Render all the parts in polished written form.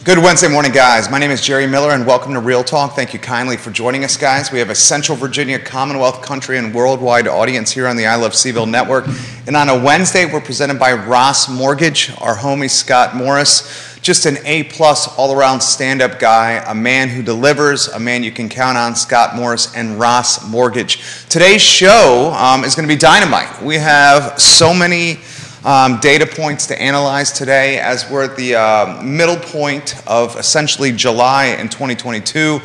Good Wednesday morning, guys. My name is Jerry Miller, and welcome to Real Talk. Thank you kindly for joining us, guys. We have a Central Virginia, Commonwealth, country, and worldwide audience here on the I Love Seville Network. And on a Wednesday, we're presented by Ross Mortgage, our homie Scott Morris. Just an A-plus all-around stand-up guy, a man who delivers, a man you can count on, Scott Morris and Ross Mortgage. Today's show is going to be dynamite. We have so many data points to analyze today as we're at the middle point of essentially July in 2022.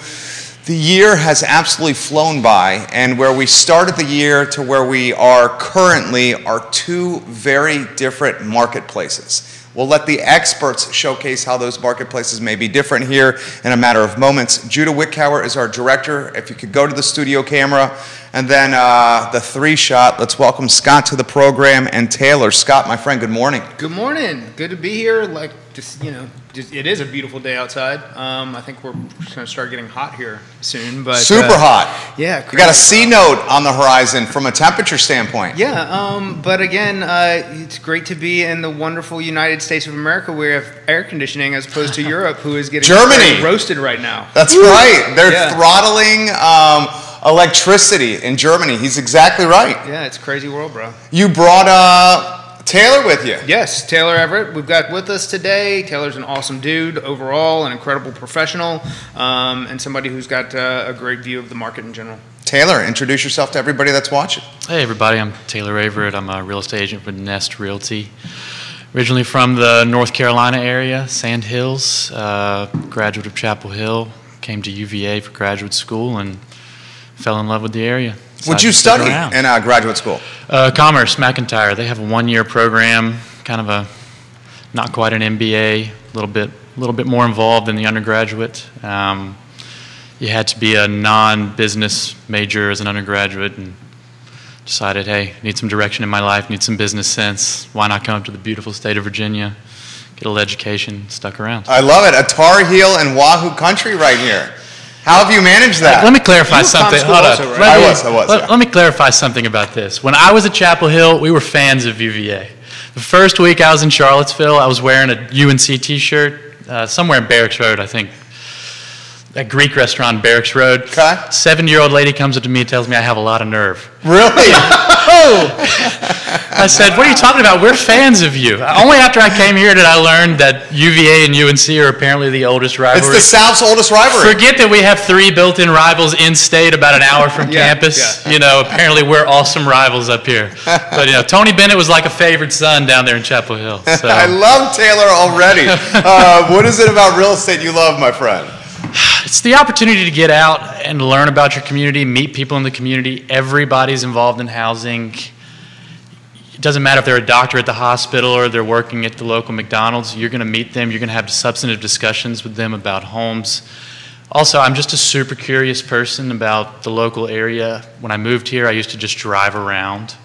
The year has absolutely flown by, and where we started the year to where we are currently are two very different marketplaces. We'll let the experts showcase how those marketplaces may be different here in a matter of moments. Judah Wickower is our director. If you could go to the studio camera. And then the three-shot, let's welcome Scott to the program and Taylor. Scott, my friend, good morning. Good morning. Good to be here. Like, it is a beautiful day outside. I think we're just going to start getting hot here soon. But super hot. Yeah. You got a C note on the horizon from a temperature standpoint. Yeah. But again, it's great to be in the wonderful United States of America where we have air conditioning as opposed to Europe, who is getting Germany roasted right now. That's right. They're throttling electricity in Germany. He's exactly right. Yeah, it's a crazy world, bro. You brought Taylor with you. Yes, Taylor Everett. We've got with us today. Taylor's an awesome dude overall, an incredible professional, and somebody who's got a great view of the market in general. Taylor, introduce yourself to everybody that's watching. Hey everybody, I'm Taylor Everett. I'm a real estate agent with Nest Realty. Originally from the North Carolina area, Sand Hills, graduate of Chapel Hill, came to UVA for graduate school and fell in love with the area. What'd you study in graduate school? Commerce, McIntyre. They have a one-year program, kind of a, not quite an MBA, a little bit more involved than the undergraduate. You had to be a non-business major as an undergraduate, and decided, hey, need some direction in my life, need some business sense. Why not come up to the beautiful state of Virginia, get a little education, stuck around. I love it. A Tar Heel and Wahoo country right here. How have you managed that? Let me clarify something. Hold up. Right? Let me clarify something about this. When I was at Chapel Hill, we were fans of UVA. The first week I was in Charlottesville, I was wearing a UNC t-shirt, somewhere in Barracks Road, I think. That Greek restaurant, Barracks Road. Okay. 7-year-old lady comes up to me and tells me I have a lot of nerve. Really? I said, what are you talking about? We're fans of you. Only after I came here did I learn that UVA and UNC are apparently the oldest rivalry. It's the South's oldest rivalry. Forget that we have 3 built-in rivals in-state about an hour from campus. Yeah. You know, apparently we're awesome rivals up here. But, you know, Tony Bennett was like a favored son down there in Chapel Hill. So. I love Taylor already. What is it about real estate you love, my friend? It's the opportunity to get out and learn about your community, meet people in the community. Everybody's involved in housing. It doesn't matter if they're a doctor at the hospital or they're working at the local McDonald's. You're going to meet them. You're going to have substantive discussions with them about homes. Also, I'm just a super curious person about the local area. When I moved here, I used to just drive around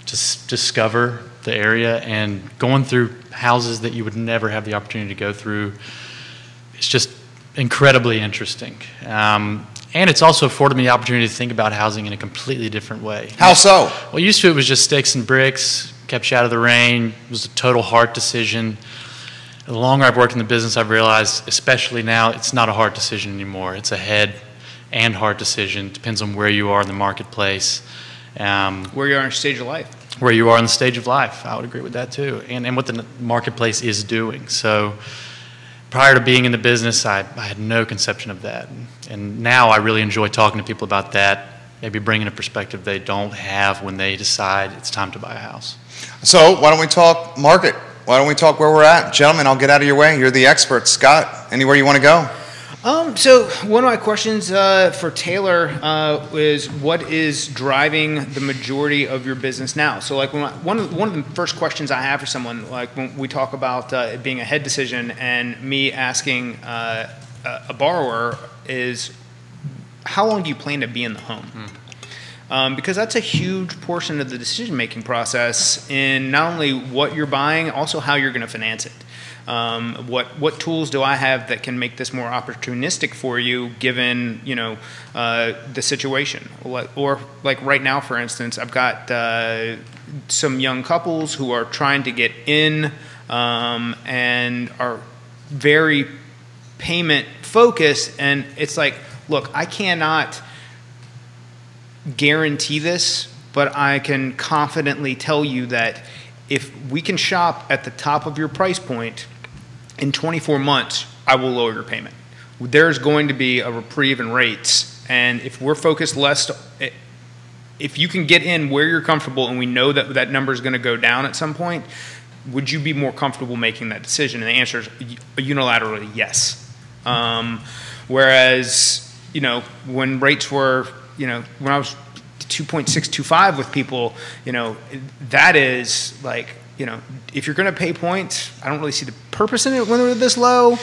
to discover the area, and going through houses that you would never have the opportunity to go through. It's just incredibly interesting. And it's also afforded me the opportunity to think about housing in a completely different way. How so? Well, used to it was just sticks and bricks, kept you out of the rain. It was a total heart decision. The longer I've worked in the business, I've realized, especially now, it's not a hard decision anymore. It's a head and heart decision. Depends on where you are in the marketplace. Where you are in stage of life. Where you are in the stage of life. I would agree with that too. And what the marketplace is doing. So prior to being in the business, I had no conception of that. And now I really enjoy talking to people about that, maybe bringing a perspective they don't have when they decide it's time to buy a house. So why don't we talk market? Why don't we talk where we're at? Gentlemen, I'll get out of your way. You're the expert. Scott, anywhere you want to go? So one of my questions for Taylor is what is driving the majority of your business now? So like one of the first questions I have for someone, like when we talk about it being a head decision, and me asking a borrower is, how long do you plan to be in the home? Because that's a huge portion of the decision-making process in not only what you're buying, also how you're going to finance it. What tools do I have that can make this more opportunistic for you, given the situation? Or like right now, for instance, I've got some young couples who are trying to get in and are very payment focus, and it's like, look, I cannot guarantee this, but I can confidently tell you that if we can shop at the top of your price point in 24 months, I will lower your payment. There's going to be a reprieve in rates, and if we're focused less, if you can get in where you're comfortable and we know that that number is going to go down at some point, would you be more comfortable making that decision? And the answer is unilaterally yes. Whereas, you know, when rates were, you know, when I was 2.625 with people, you know, that is like, you know, if you're going to pay points, I don't really see the purpose in it when they're this low.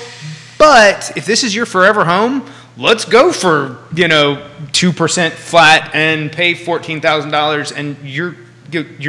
But if this is your forever home, let's go for, you know, 2% flat and pay $14,000, and you're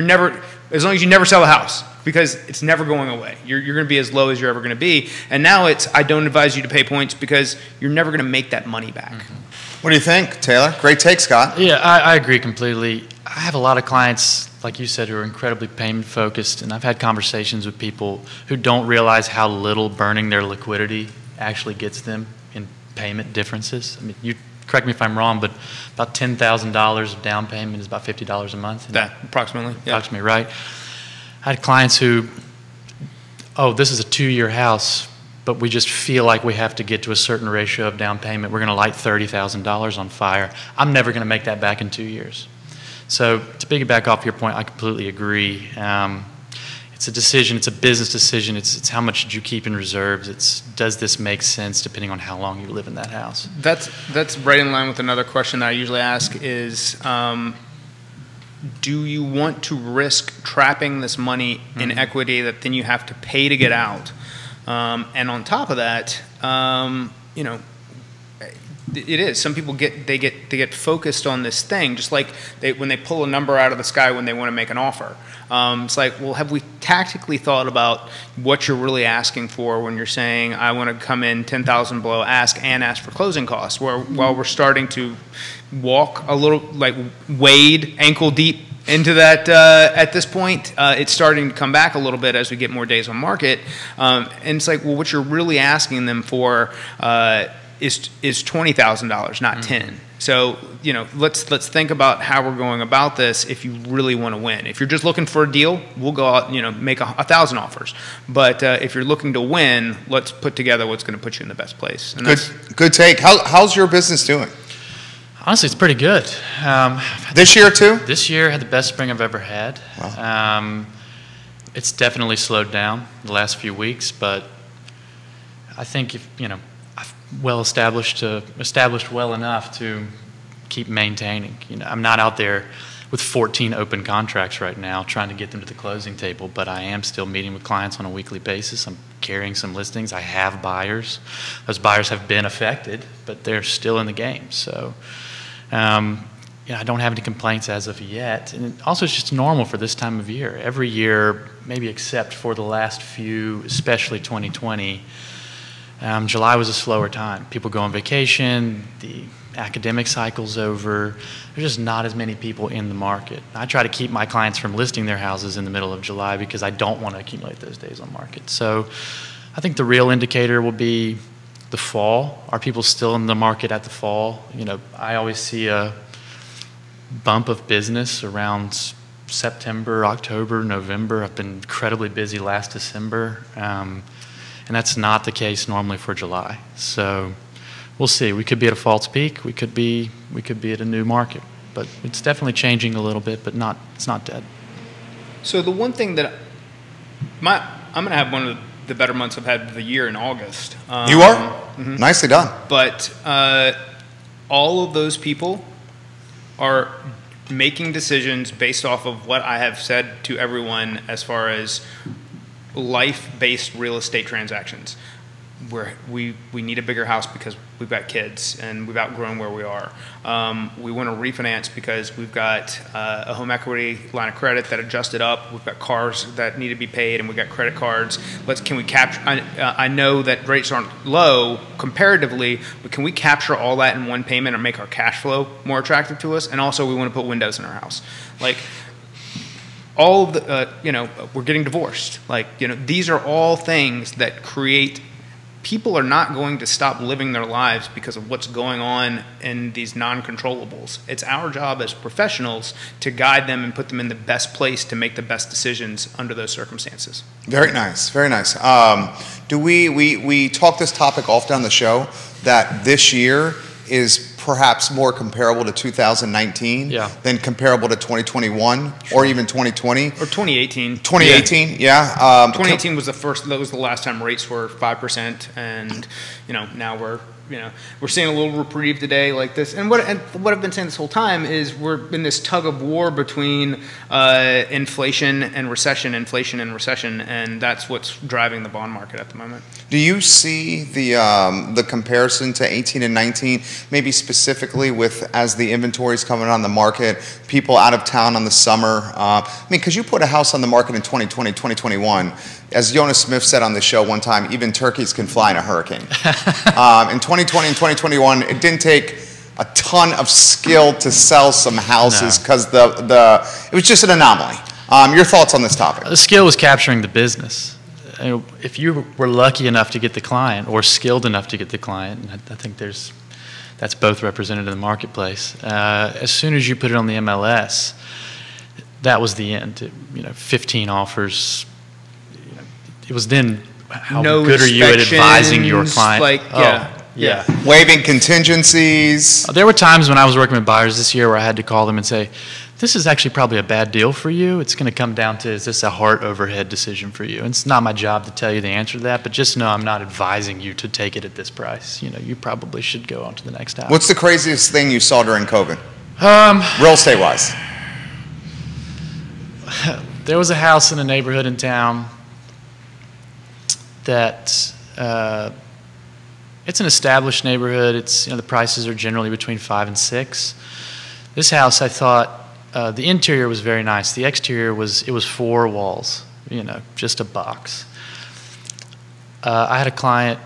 never, as long as you never sell the house, because it's never going away. You're going to be as low as you're ever going to be. And now it's, I don't advise you to pay points because you're never going to make that money back. Mm-hmm. What do you think, Taylor? Great take, Scott. Yeah, I agree completely. I have a lot of clients, like you said, who are incredibly payment focused, and I've had conversations with people who don't realize how little burning their liquidity actually gets them in payment differences. I mean, you correct me if I'm wrong, but about $10,000 of down payment is about $50 a month. That approximately. Yeah. Approximately, right? I had clients who, oh, this is a 2-year house, but we just feel like we have to get to a certain ratio of down payment. We're going to light $30,000 on fire. I'm never going to make that back in 2 years. So to piggyback off your point, I completely agree. It's a decision. It's a business decision. It's how much did you keep in reserves. It's does this make sense depending on how long you live in that house. That's right in line with another question that I usually ask is, do you want to risk trapping this money in equity that then you have to pay to get out? And on top of that, you know, it is. Some people get focused on this thing, just like when they pull a number out of the sky when they want to make an offer. It's like, well, have we tactically thought about what you're really asking for when you're saying, I want to come in 10,000 below ask and ask for closing costs, where while we're starting to walk a little, like wade ankle deep into that at this point, it's starting to come back a little bit as we get more days on market. And it's like, well, what you're really asking them for is $20,000, not 10. So, you know, let's think about how we're going about this if you really want to win. If you're just looking for a deal, we'll go out, you know, make 1,000 offers. But if you're looking to win, let's put together what's going to put you in the best place. And good take. How's your business doing? Honestly, it's pretty good. This year too? This year had the best spring I've ever had. Wow. It's definitely slowed down the last few weeks, but I think if, you know, established well enough to keep maintaining. You know, I'm not out there with 14 open contracts right now trying to get them to the closing table, but I am still meeting with clients on a weekly basis. I'm carrying some listings. I have buyers. Those buyers have been affected, but they're still in the game. So, I don't have any complaints as of yet. And also, it's just normal for this time of year. Every year, maybe except for the last few, especially 2020, July was a slower time. People go on vacation, the academic cycle's over. There's just not as many people in the market. I try to keep my clients from listing their houses in the middle of July because I don't want to accumulate those days on market. So I think the real indicator will be the fall. Are people still in the market at the fall? You know, I always see a bump of business around September, October, November. I've been incredibly busy last December. And that's not the case normally for July. So we'll see. We could be at a false peak. We could be at a new market. But it's definitely changing a little bit, but it's not dead. So the one thing that I'm going to have one of the better months I've had of the year in August. You are? Mm-hmm. Nicely done. But all of those people are making decisions based off of what I have said to everyone as far as life-based real estate transactions, where we need a bigger house because we've got kids and we've outgrown where we are. We want to refinance because we've got a home equity line of credit that adjusted up. We've got cars that need to be paid, and we've got credit cards. Can we capture? I know that rates aren't low comparatively, but can we capture all that in one payment and make our cash flow more attractive to us? And also, we want to put windows in our house, like. All of the, we're getting divorced. Like, these are all things that create people are not going to stop living their lives because of what's going on in these non-controllables. It's our job as professionals to guide them and put them in the best place to make the best decisions under those circumstances. Very nice, very nice. We talk this topic often on the show that this year is perhaps more comparable to 2019 than comparable to 2021 or even 2020 or 2018. 2018, yeah. 2018 was that was the last time rates were 5%, and now we're seeing a little reprieve today like this. And what I've been saying this whole time is we're in this tug of war between inflation and recession, and that's what's driving the bond market at the moment. Do you see the comparison to 18 and 19, maybe specifically with as the inventory's coming on the market, people out of town on the summer? Because you put a house on the market in 2020, 2021. As Jonas Smith said on the show one time, even turkeys can fly in a hurricane. In 2020 and 2021, it didn't take a ton of skill to sell some houses because it was just an anomaly. Your thoughts on this topic? The skill was capturing the business. If you were lucky enough to get the client or skilled enough to get the client, I think that's both represented in the marketplace. As soon as you put it on the MLS, that was the end. 15 offers. It was then how good are you at advising your client? Yeah. Waiving contingencies. There were times when I was working with buyers this year where I had to call them and say, this is actually probably a bad deal for you. It's going to come down to, is this a heart overhead decision for you? And it's not my job to tell you the answer to that, but just know I'm not advising you to take it at this price. You probably should go on to the next house. What's the craziest thing you saw during COVID? Real estate-wise. There was a house in a neighborhood in town that it's an established neighborhood. It's the prices are generally between 5 and 6. This house, I thought, the interior was very nice. The exterior was 4 walls, just a box. I had a client.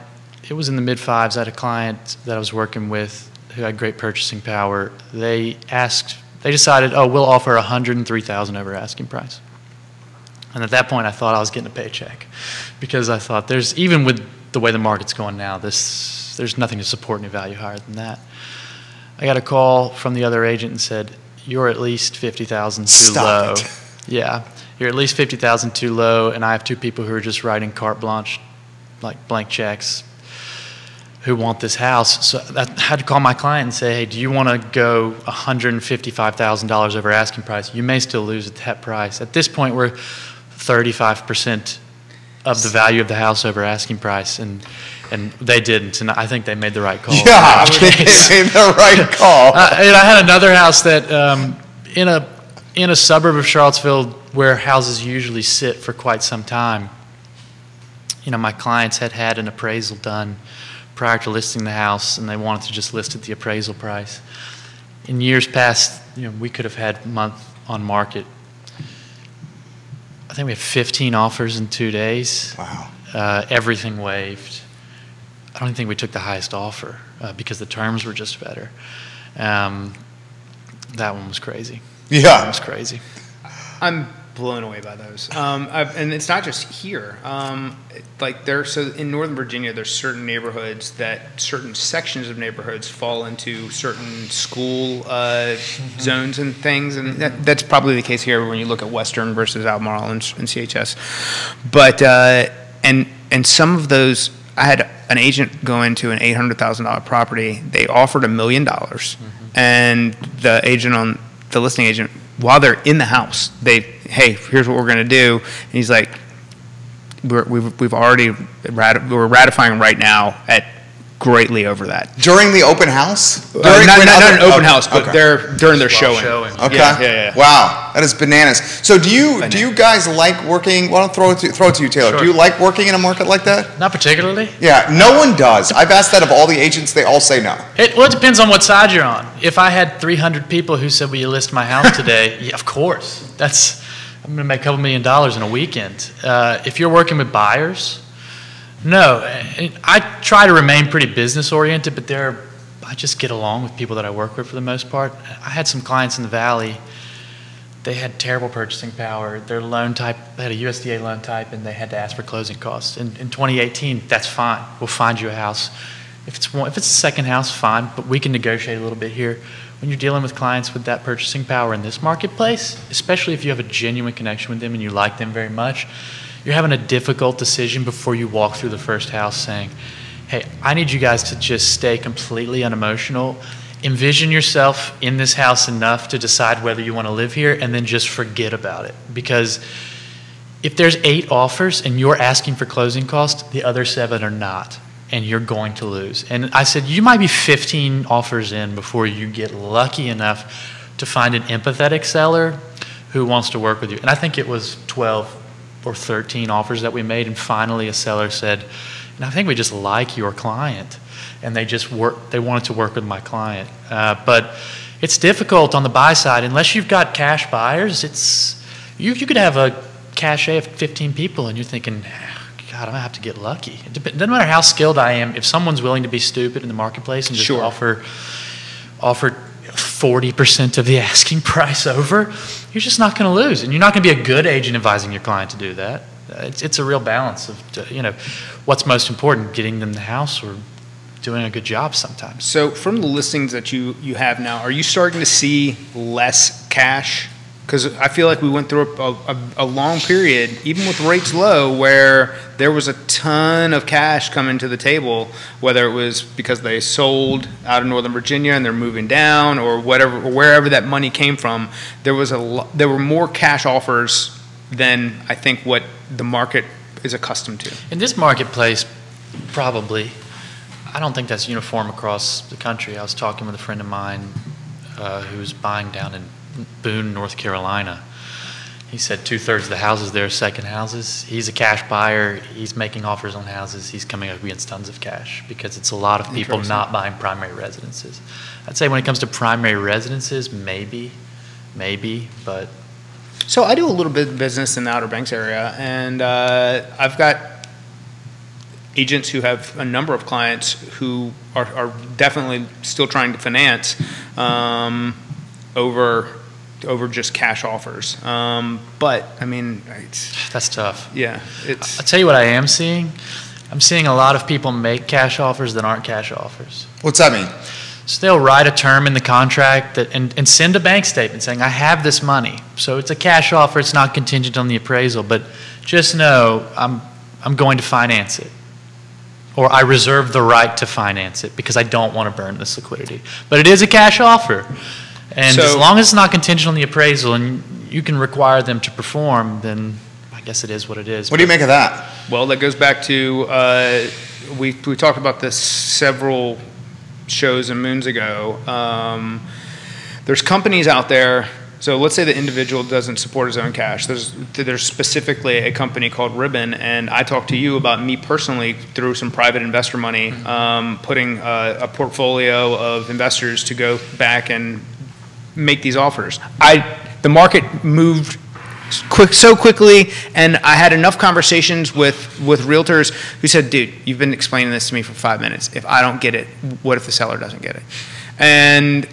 It was in the mid-5s. I had a client that I was working with who had great purchasing power. They decided, we'll offer $103,000 over asking price. And at that point, I thought I was getting a paycheck because I thought even with the way the market's going now, there's nothing to support any value higher than that. I got a call from the other agent and said, you're at least $50,000 too low. Yeah, you're at least $50,000 too low, and I have 2 people who are just writing carte blanche, like blank checks, who want this house. So I had to call my client and say, hey, do you want to go $155,000 over asking price? You may still lose at that price. At this point, we're 35% of the value of the house over asking price, and they didn't, and I think they made the right call. Yeah, they made the right call. And I had another house that in a suburb of Charlottesville where houses usually sit for quite some time. My clients had an appraisal done prior to listing the house, and they wanted to just list at the appraisal price. In years past, we could have had month on market. I think we had 15 offers in 2 days. Wow. Everything waived. I don't think we took the highest offer because the terms were just better. That one was crazy. Yeah. That one was crazy. I'm blown away by those. And it's not just here. So in Northern Virginia, there's certain neighborhoods certain sections of neighborhoods fall into certain school zones and things, and that's probably the case here when you look at Western versus Albemarle and CHS. But and some of those, I had an agent go into an $800,000 property. They offered $1 million, and the listing agent, while they're in the house, hey, here's what we're going to do. And he's like, we're ratifying right now at greatly over that. During the open house? Not an open house, but during their showing. Okay. Yeah. Wow, that is bananas. So do you guys like working? Well, I'll throw it to you, Taylor. Sure. Do you like working in a market like that? Not particularly. Yeah, no one does. I've asked that of all the agents. They all say no. It depends on what side you're on. If I had 300 people who said, will you list my house today? Yeah, of course. I'm going to make a couple $1 million in a weekend. If you're working with buyers, no. I try to remain pretty business oriented, but I just get along with people that I work with for the most part. I had some clients in the Valley they had terrible purchasing power. Their loan type, they had a USDA loan type, and they had to ask for closing costs. In 2018, that's fine. We'll find you a house. If it's a second house, fine, but we can negotiate a little bit here. When you're dealing with clients with that purchasing power in this marketplace, especially if you have a genuine connection with them and you like them very much, you're having a difficult decision before you walk through the first house saying, hey, I need you guys to just stay completely unemotional. Envision yourself in this house enough to decide whether you want to live here, and then just forget about it. Because if there's 8 offers and you're asking for closing costs, the other 7 are not, and you're going to lose. And I said, you might be 15 offers in before you get lucky enough to find an empathetic seller who wants to work with you. And I think it was 12 or 13 offers that we made, and finally a seller said, and I think we just like your client. And they wanted to work with my client. But it's difficult on the buy side. Unless you've got cash buyers, you could have a cache of 15 people and you're thinking, God, I'm gonna have to get lucky. It doesn't matter how skilled I am, if someone's willing to be stupid in the marketplace and just offer 40% of the asking price over, you're just not gonna lose. And you're not gonna be a good agent advising your client to do that. It's a real balance of, what's most important, getting them the house or doing a good job sometimes. So from the listings that you have now, are you starting to see less cash? Because I feel like we went through a long period, even with rates low, where there was a ton of cash coming to the table, whether it was because they sold out of Northern Virginia and they're moving down, or whatever, or wherever that money came from. There were more cash offers than I think what the market is accustomed to. In this marketplace, probably. I don't think that's uniform across the country. I was talking with a friend of mine who's buying down in Boone, North Carolina. He said 2/3 of the houses there are second houses. He's a cash buyer. He's making offers on houses. He's coming up against tons of cash because it's a lot of people not buying primary residences. I'd say when it comes to primary residences, maybe, but. So I do a little bit of business in the Outer Banks area, and I've got agents who have a number of clients who are definitely still trying to finance over just cash offers. But I mean, that's tough. Yeah, I'll tell you what I am seeing. I'm seeing a lot of people make cash offers that aren't cash offers. What's that mean? So they'll write a term in the contract and send a bank statement saying, I have this money. So it's a cash offer. It's not contingent on the appraisal, but just know I'm going to finance it. Or I reserve the right to finance it because I don't want to burn this liquidity. But it is a cash offer. And as long as it's not contingent on the appraisal and you can require them to perform, then I guess it is what it is. What do you make of that? Well, that goes back to, we talked about this several shows and moons ago. There's companies out there. So let's say the individual doesn't support his own cash. There's specifically a company called Ribbon, and I talked to you about me personally through some private investor money, putting a portfolio of investors to go back and make these offers. The market moved so quickly, and I had enough conversations with realtors who said, dude, you've been explaining this to me for 5 minutes. If I don't get it, what if the seller doesn't get it? And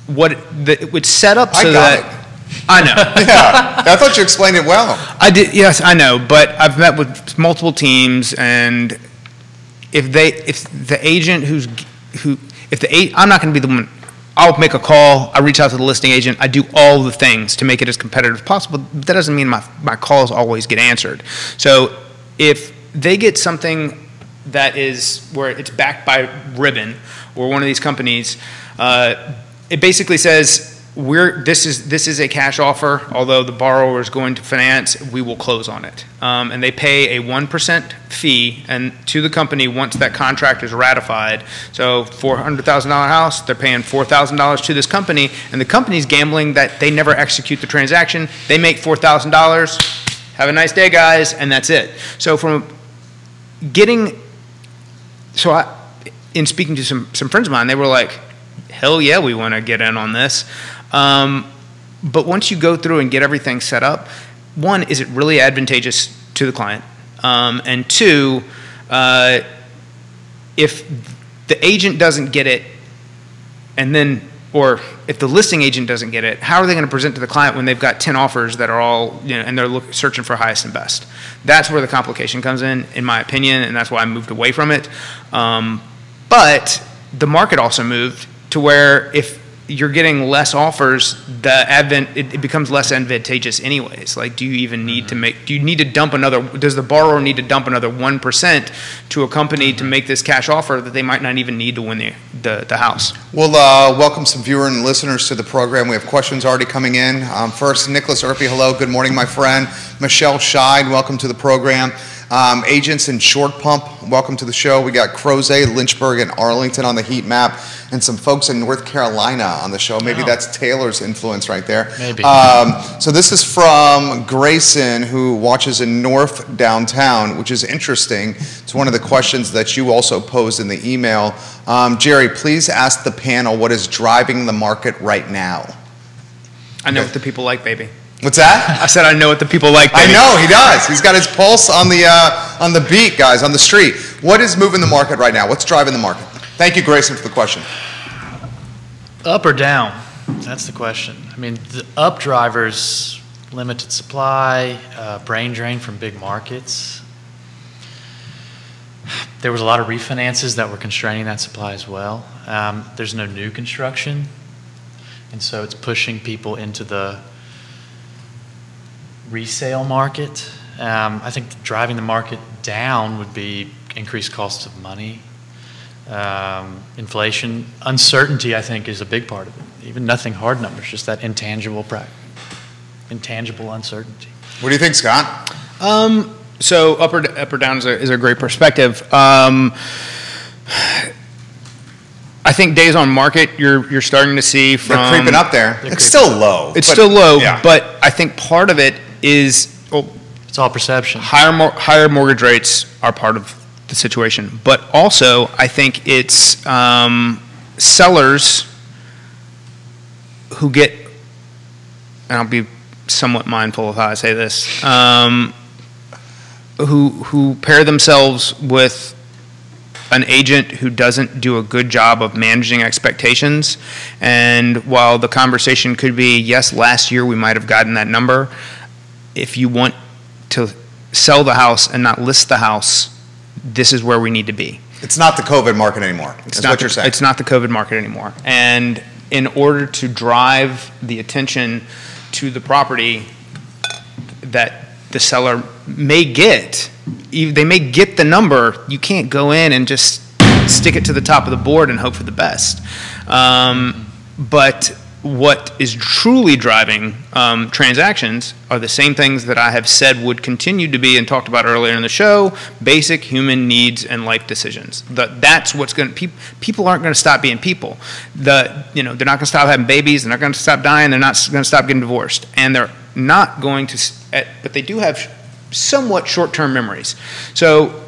it would set up so that I know. Yeah, I thought you explained it well. I did. Yes, I know. But I've met with multiple teams, and if the agent I'm not going to be the one. I'll make a call. I reach out to the listing agent. I do all the things to make it as competitive as possible. But that doesn't mean my calls always get answered. So if they get something that is where it's backed by Ribbon or one of these companies. It basically says this is a cash offer. Although the borrower is going to finance, we will close on it, and they pay a 1% fee and to the company once that contract is ratified. So $400,000 house, they're paying $4,000 to this company, and the company's gambling that they never execute the transaction. They make $4,000. Have a nice day, guys, and that's it. So in speaking to some friends of mine, they were like, hell yeah, we want to get in on this. But once you go through and get everything set up, one, is it really advantageous to the client? And two, if the agent doesn't get it, and then, or if the listing agent doesn't get it, how are they going to present to the client when they've got 10 offers that are all, and they're searching for highest and best? That's where the complication comes in my opinion, and that's why I moved away from it. But the market also moved to where if you're getting less offers, it becomes less advantageous anyways. Like, do you even need to does the borrower need to dump another 1% to a company to make this cash offer that they might not even need to win the house? We'll welcome some viewer and listeners to the program. We have questions already coming in. First, Nicholas Erpy, hello, good morning, my friend. Michelle Scheid, welcome to the program. Agents in Short Pump, welcome to the show. We got Crozet, Lynchburg, and Arlington on the heat map, and some folks in North Carolina on the show. Maybe that's Taylor's influence right there. Maybe. So this is from Grayson, who watches in North Downtown, which is interesting. It's one of the questions that you also posed in the email. Jerry, please ask the panel what is driving the market right now. I know what the people like, baby. What's that? I said I know what the people like, baby. I know, he does. He's got his pulse on the beat, guys, on the street. What is moving the market right now? What's driving the market? Thank you, Grayson, for the question. Up or down? That's the question. I mean, the up drivers, limited supply, brain drain from big markets. There was a lot of refinances that were constraining that supply as well. There's no new construction, and so it's pushing people into the resale market. I think driving the market down would be increased costs of money, inflation, uncertainty. I think is a big part of it. Even nothing hard numbers, just that intangible uncertainty. What do you think, Scott? So up or down is a great perspective. I think days on market you're starting to see from they're creeping up there. It's still low. It's still low, yeah. But I think part of it is it's all perception. Higher mortgage rates are part of the situation, but also I think it's sellers who get, and I'll be somewhat mindful of how I say this, who pair themselves with an agent who doesn't do a good job of managing expectations. And while the conversation could be, yes, last year we might have gotten that number, if you want to sell the house and not list the house, this is where we need to be. It's not the COVID market anymore. That's what you're saying. It's not the COVID market anymore. And in order to drive the attention to the property that the seller may get, they may get the number, you can't go in and just stick it to the top of the board and hope for the best. But what is truly driving transactions are the same things that I have said would continue to be and talked about earlier in the show: basic human needs and life decisions. That's what's going to, people aren't going to stop being people. They're not going to stop having babies, they're not going to stop dying, they're not going to stop getting divorced, and they're not going to, but they do have somewhat short-term memories. So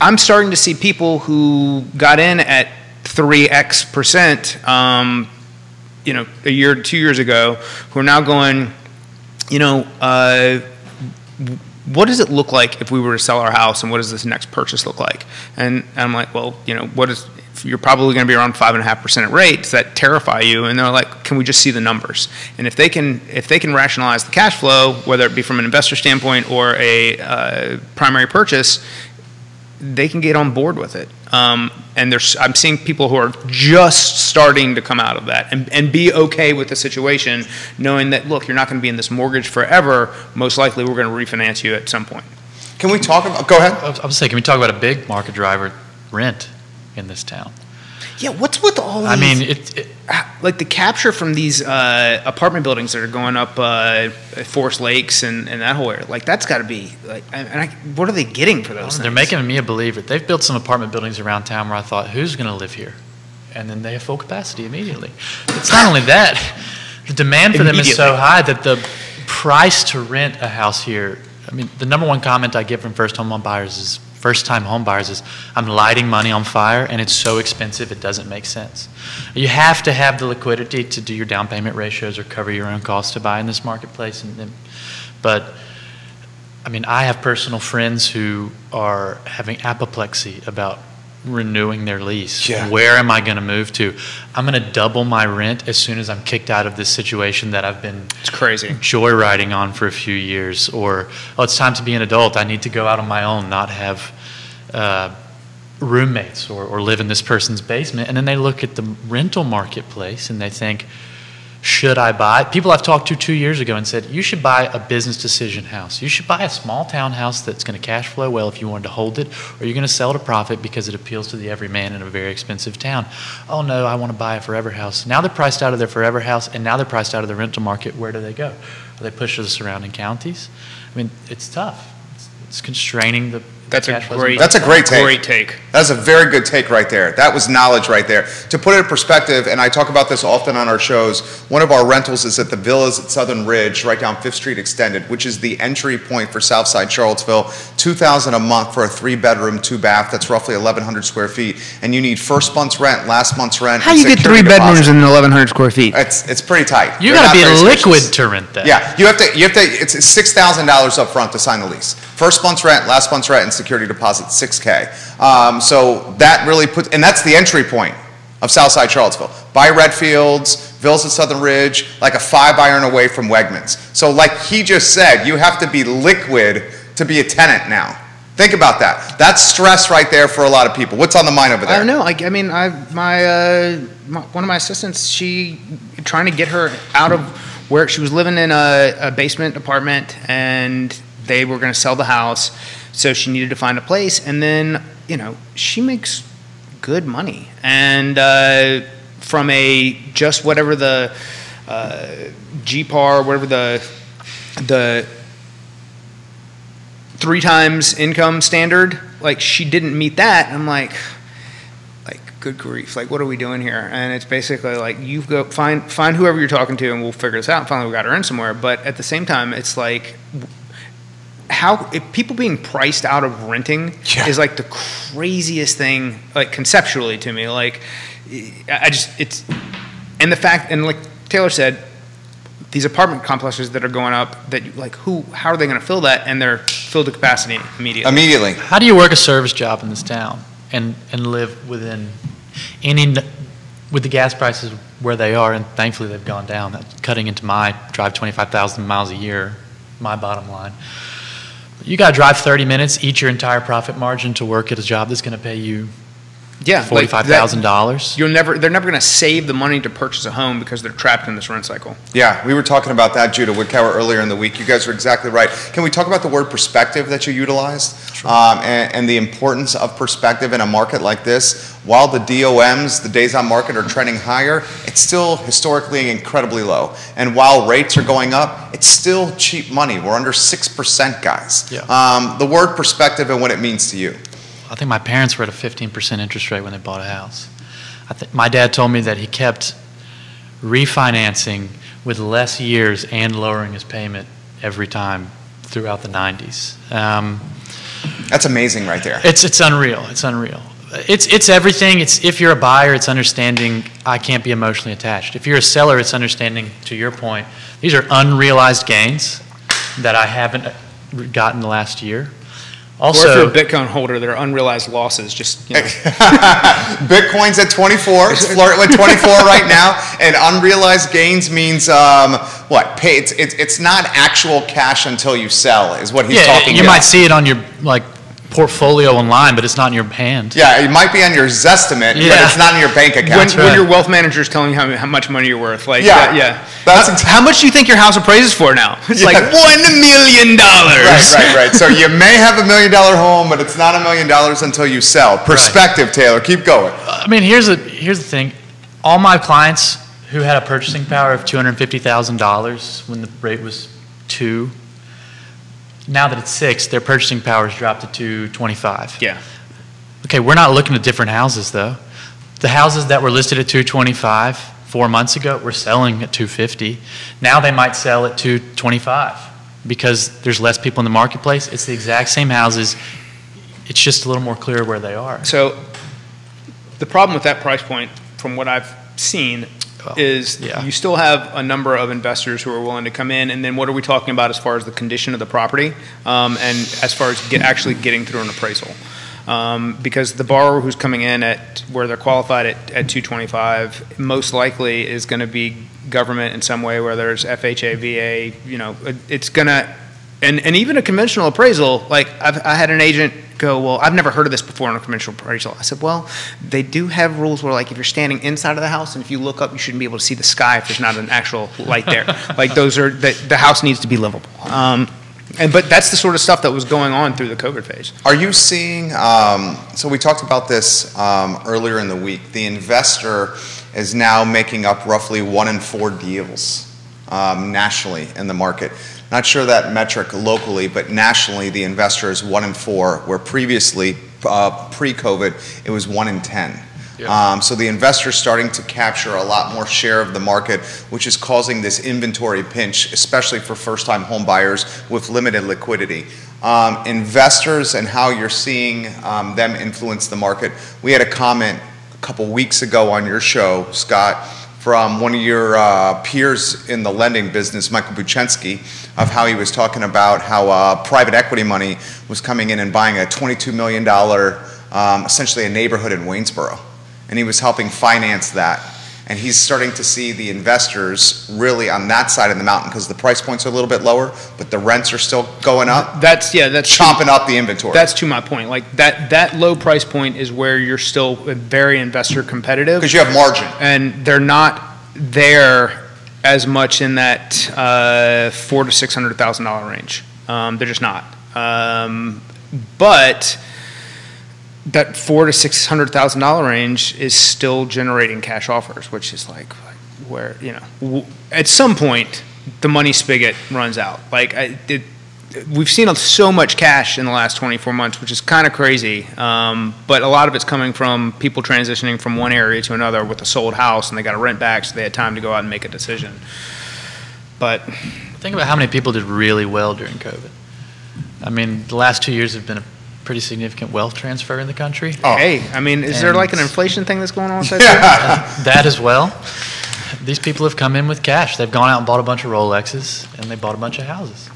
I'm starting to see people who got in at 3x%, a year, 2 years ago, who are now going, what does it look like if we were to sell our house, and what does this next purchase look like? And I'm like, well, you're probably going to be around 5.5% rate. Does that terrify you? And they're like, can we just see the numbers? And if they can rationalize the cash flow, whether it be from an investor standpoint or a primary purchase, they can get on board with it. And I'm seeing people who are just starting to come out of that and be okay with the situation, knowing that, look, you're not going to be in this mortgage forever. Most likely we're going to refinance you at some point. Can we talk about, go ahead. I was saying, can we talk about a big market driver, rent, in this town? Yeah, what's with all these? I mean, like the capture from these apartment buildings that are going up Forest Lakes and that whole area. Like, that's got to be like. What are they getting for those things? They're making me a believer. They've built some apartment buildings around town where I thought, who's going to live here? And then they have full capacity immediately. It's not only that; the demand for them is so high that the price to rent a house here. I mean, the number one comment I get from first-time home buyers is, I'm lighting money on fire, and it's so expensive it doesn't make sense. You have to have the liquidity to do your down payment ratios or cover your own costs to buy in this marketplace. But I mean, I have personal friends who are having apoplexy about renewing their lease. Yeah. Where am I going to move to? I'm going to double my rent as soon as I'm kicked out of this situation that I've been It's crazy. joyriding on for a few years. Or, oh, it's time to be an adult. I need to go out on my own, not have roommates or live in this person's basement. And then they look at the rental marketplace and they think, should I buy? People I've talked to 2 years ago and said, you should buy a business decision house. You should buy a small town house that's going to cash flow well if you wanted to hold it, or you're going to sell at a profit because it appeals to the everyman in a very expensive town. Oh no, I want to buy a forever house. Now they're priced out of their forever house, and now they're priced out of the rental market. Where do they go? Are they pushed to the surrounding counties? I mean, it's tough. It's constraining the That's a cash flows. great, That's a great take. Great take. That's a very good take right there. That was knowledge right there. To put it in perspective, and I talk about this often on our shows, one of our rentals is at the Villas at Southern Ridge, right down 5th Street Extended, which is the entry point for Southside Charlottesville. $2,000 a month for a 3-bedroom, 2-bath. That's roughly 1,100 square feet. And you need first month's rent, last month's rent. How and do you get 3 security bedrooms deposit. in 1,100 square feet? It's pretty tight. You They're got to not be very liquid spacious. to rent that. Yeah, you have to, it's $6,000 up front to sign the lease. First month's rent, last month's rent, and security deposit, $6K. So that really puts, and that's the entry point of Southside Charlottesville. By Redfields, Villas at Southern Ridge, like a 5-iron away from Wegmans. So like he just said, you have to be liquid to be a tenant now. Think about that. That's stress right there for a lot of people. What's on the mind over there? I don't know. I mean, one of my assistants, she trying to get her out of where she was living in a basement apartment, and they were going to sell the house, so she needed to find a place. And then, you know, she makes good money, and from a just whatever the GPAR, whatever the 3 times income standard, like she didn't meet that. I'm like, good grief, like what are we doing here? And it's basically like, you go find whoever you're talking to and we'll figure this out. And finally we got her in somewhere. But at the same time, it's like, if people being priced out of renting is like the craziest thing, like conceptually to me. Like and the fact, and like Taylor said, these apartment complexes that are going up, that like how are they going to fill that? And they're filled to capacity immediately. How do you work a service job in this town and live within with the gas prices where they are, and thankfully they've gone down. That's cutting into my drive 25,000 miles a year, my bottom line. You got to drive 30 minutes, eat your entire profit margin to work at a job that's going to pay you $45,000. They're never going to save the money to purchase a home because they're trapped in this rent cycle. Yeah, we were talking about that, Judah Woodcower, earlier in the week. You guys are exactly right. Can we talk about the word perspective that you utilized? Sure. And the importance of perspective in a market like this? While the DOMs, the days on market, are trending higher, it's still historically incredibly low. And while rates are going up, it's still cheap money. We're under 6%, guys. Yeah. The word perspective and what it means to you. I think my parents were at a 15% interest rate when they bought a house. My dad told me that he kept refinancing with less years and lowering his payment every time throughout the 90s. That's amazing right there. It's unreal. It's unreal. It's everything. It's, if you're a buyer, it's understanding I can't be emotionally attached. If you're a seller, it's understanding, to your point, these are unrealized gains that I haven't gotten the last year. Also, or if you're a Bitcoin holder, there are unrealized losses. Just, you know. Bitcoin's at 24. It's flirting with 24 right now, and unrealized gains means what? Pay. It's not actual cash until you sell, is what he's talking about. You might see it on your portfolio online, but it's not in your hand. Yeah, it might be on your Zestimate, but it's not in your bank account. When your wealth manager is telling you how much money you're worth, like That's how much do you think your house appraises for now? It's like $1 million. Right. So you may have $1 million home, but it's not $1 million until you sell. Perspective, right. Taylor, keep going. I mean, here's the thing. All my clients who had a purchasing power of $250,000 when the rate was 2. Now that it's 6, their purchasing power has dropped to 225. Yeah. Okay, we're not looking at different houses though. The houses that were listed at 225 4 months ago were selling at 250. Now they might sell at 225 because there's less people in the marketplace. It's the exact same houses. It's just a little more clear where they are. So the problem with that price point, from what I've seen, is you still have a number of investors who are willing to come in, and then what are we talking about as far as the condition of the property, and as far as actually getting through an appraisal? because the borrower who's coming in at where they're qualified at 225 most likely is going to be government in some way, whether it's FHA, VA, it's going to, and even a conventional appraisal, like I had an agent go, well, I've never heard of this before in a conventional appraisal. I said, well, they do have rules where, like, if you're standing inside of the house and if you look up, you shouldn't be able to see the sky if there's not an actual light there. Like, those are, the house needs to be livable. But that's the sort of stuff that was going on through the COVID phase. Are you seeing, so we talked about this earlier in the week, the investor is now making up roughly 1 in 4 deals nationally in the market. Not sure that metric locally, but nationally the investor is 1 in 4, where previously, pre-COVID, it was 1 in 10. Yeah. So the investor's starting to capture a lot more share of the market, which is causing this inventory pinch, especially for first-time home buyers with limited liquidity. Investors and how you're seeing them influence the market. We had a comment a couple weeks ago on your show, Scott, from one of your peers in the lending business, Michael Buchensky, of how he was talking about how private equity money was coming in and buying a $22 million, essentially a neighborhood in Waynesboro. And he was helping finance that. And he's starting to see the investors really on that side of the mountain because the price points are a little bit lower, but the rents are still going up. That's chomping up the inventory. That's to my point. Like that low price point is where you're still very investor competitive. Because you have margin. And they're not there as much in that $400,000 to $600,000 range. They're just not. But that $400,000 to $600,000 range is still generating cash offers, which is like where, at some point the money spigot runs out. Like we've seen so much cash in the last 24 months, which is kind of crazy. But a lot of it's coming from people transitioning from one area to another with a sold house, and they got to rent back, so they had time to go out and make a decision. But think about how many people did really well during COVID. I mean, the last 2 years have been a pretty significant wealth transfer in the country. Oh. Hey, I mean, is there like an inflation thing that's going on with that? That as well. These people have come in with cash. They've gone out and bought a bunch of Rolexes, and they bought a bunch of houses.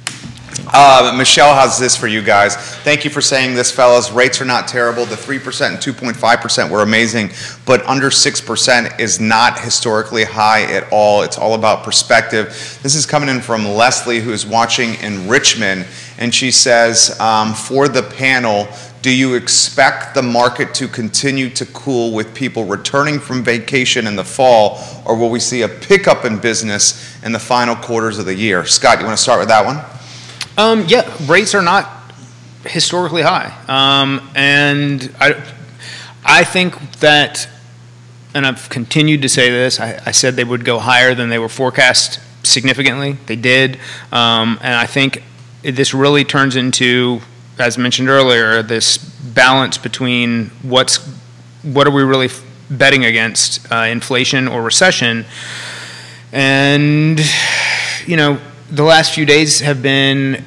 Michelle has this for you guys. Thank you for saying this, fellas. Rates are not terrible. The 3% and 2.5% were amazing, but under 6% is not historically high at all. It's all about perspective. This is coming in from Leslie, who is watching in Richmond, and she says, for the panel, do you expect the market to continue to cool with people returning from vacation in the fall, or will we see a pickup in business in the final quarters of the year? Scott, you want to start with that one? Yeah, rates are not historically high, and I think that, and I've continued to say this, I said they would go higher than they were forecast significantly. They did, and I think this really turns into, as mentioned earlier, this balance between what are we really betting against, inflation or recession, and the last few days have been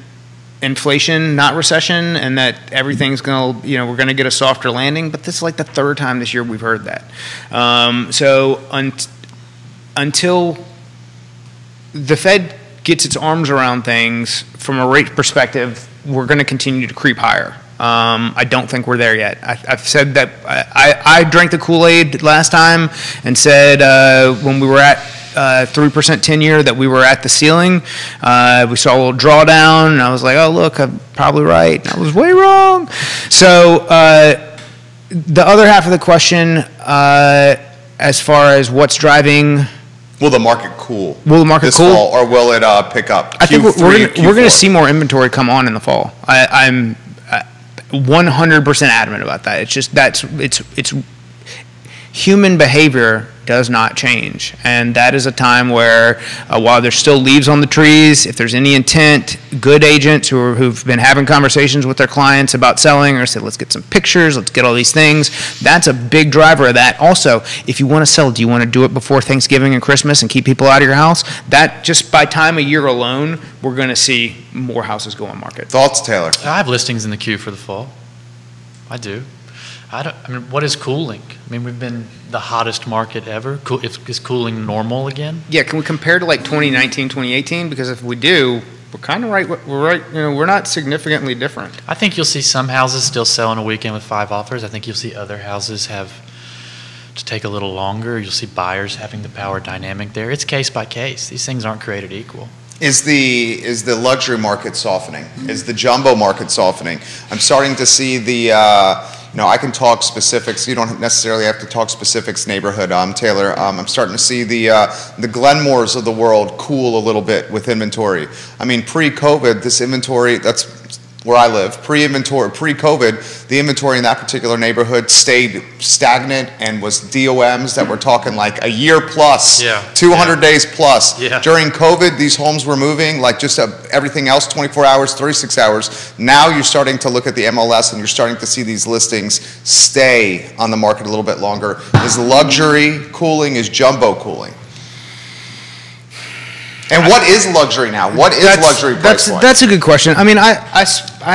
inflation, not recession, and that everything's going to, we're going to get a softer landing. But this is like the third time this year we've heard that. So until the Fed gets its arms around things from a rate perspective, we're going to continue to creep higher. I don't think we're there yet. I've said that I drank the Kool-Aid last time and said when we were at 3% 10-year that we were at the ceiling. We saw a little drawdown, and I was like, oh, look, I'm probably right. And I was way wrong. So the other half of the question, as far as what's driving... Will the market cool? Will the market cool? This fall, or will it pick up? I think we're going to see more inventory come on in the fall. I'm 100% adamant about that. It's just it's human behavior does not change, and that is a time where while there's still leaves on the trees, if there's any intent, good agents who've been having conversations with their clients about selling or say, let's get some pictures, let's get all these things, that's a big driver of that. Also, if you want to sell, do you want to do it before Thanksgiving and Christmas and keep people out of your house? That just by time of year alone, we're going to see more houses go on market. Thoughts, Taylor? I have listings in the queue for the fall. I do. I mean, what is cooling? I mean, we've been the hottest market ever. Is cooling normal again? Yeah, can we compare to like 2019, 2018? Because if we do, we're kind of right. We're right. We're not significantly different. I think you'll see some houses still sell in a weekend with 5 offers. I think you'll see other houses have to take a little longer. You'll see buyers having the power dynamic there. It's case by case. These things aren't created equal. Is the luxury market softening? Is the jumbo market softening? I'm starting to see the, I can talk specifics. You don't necessarily have to talk specifics neighborhood, Taylor. I'm starting to see the Glenmores of the world cool a little bit with inventory. I mean, pre-COVID, this inventory, that's where I live, pre-COVID, the inventory in that particular neighborhood stayed stagnant and was DOMs that were talking like a year plus, 200 days plus. Yeah. During COVID, these homes were moving like just everything else, 24 hours, 36 hours. Now you're starting to look at the MLS and you're starting to see these listings stay on the market a little bit longer. Is luxury cooling? Is jumbo cooling? And what is luxury now? What is luxury price point? That's a good question. I mean, I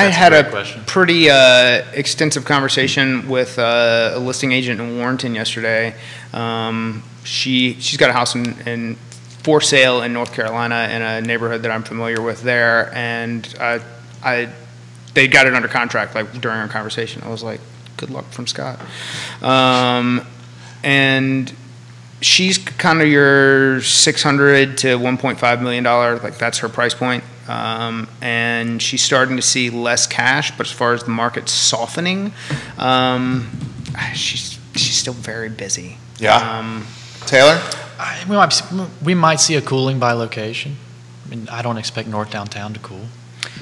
had a question. pretty extensive conversation with a listing agent in Warrenton yesterday. She's got a house in for sale in North Carolina in a neighborhood that I'm familiar with there, and they got it under contract like during our conversation. I was like, good luck from Scott. And she's kind of your $600 to $1.5 million, like that's her price point. And she's starting to see less cash, but as far as the market softening, she's still very busy. Yeah. Taylor? We might see a cooling by location. I mean, I don't expect North Downtown to cool.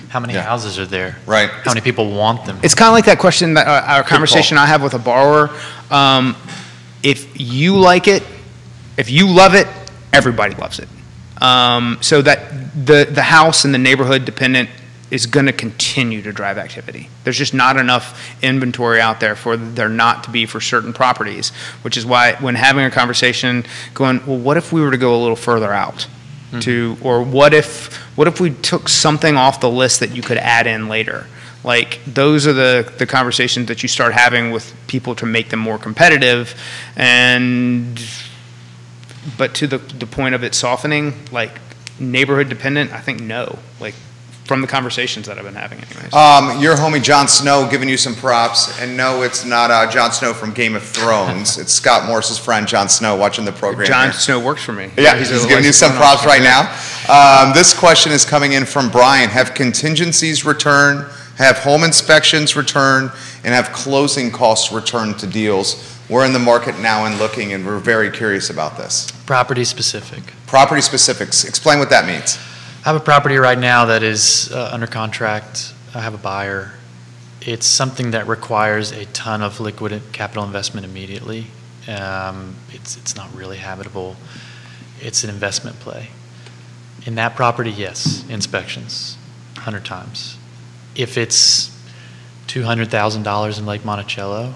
How many houses are there? Right. How many people want them? It's kind of like that question that our conversation I have with a borrower. If you like it, if you love it, everybody loves it. So that the house and the neighborhood dependent is going to continue to drive activity. There's just not enough inventory out there for there not to be for certain properties, which is why when having a conversation going, well, what if we were to go a little further out? Or what if we took something off the list that you could add in later? Like those are the conversations that you start having with people to make them more competitive. But to the point of it softening, like neighborhood dependent, I think no. Like from the conversations that I've been having anyways. Your homie Jon Snow giving you some props, and no, it's not Jon Snow from Game of Thrones. It's Scott Morris's friend Jon Snow watching the program. Jon Snow works for me. Yeah, he's giving you some props right now. This question is coming in from Brian. Have contingencies returned? Have home inspections returned? And have closing costs returned to deals? We're in the market now and looking, and we're very curious about this. Property specific. Property specifics. Explain what that means. I have a property right now that is under contract. I have a buyer. It's something that requires a ton of liquid capital investment immediately. It's not really habitable. It's an investment play. In that property, yes, inspections, 100 times. If it's $200,000 in Lake Monticello,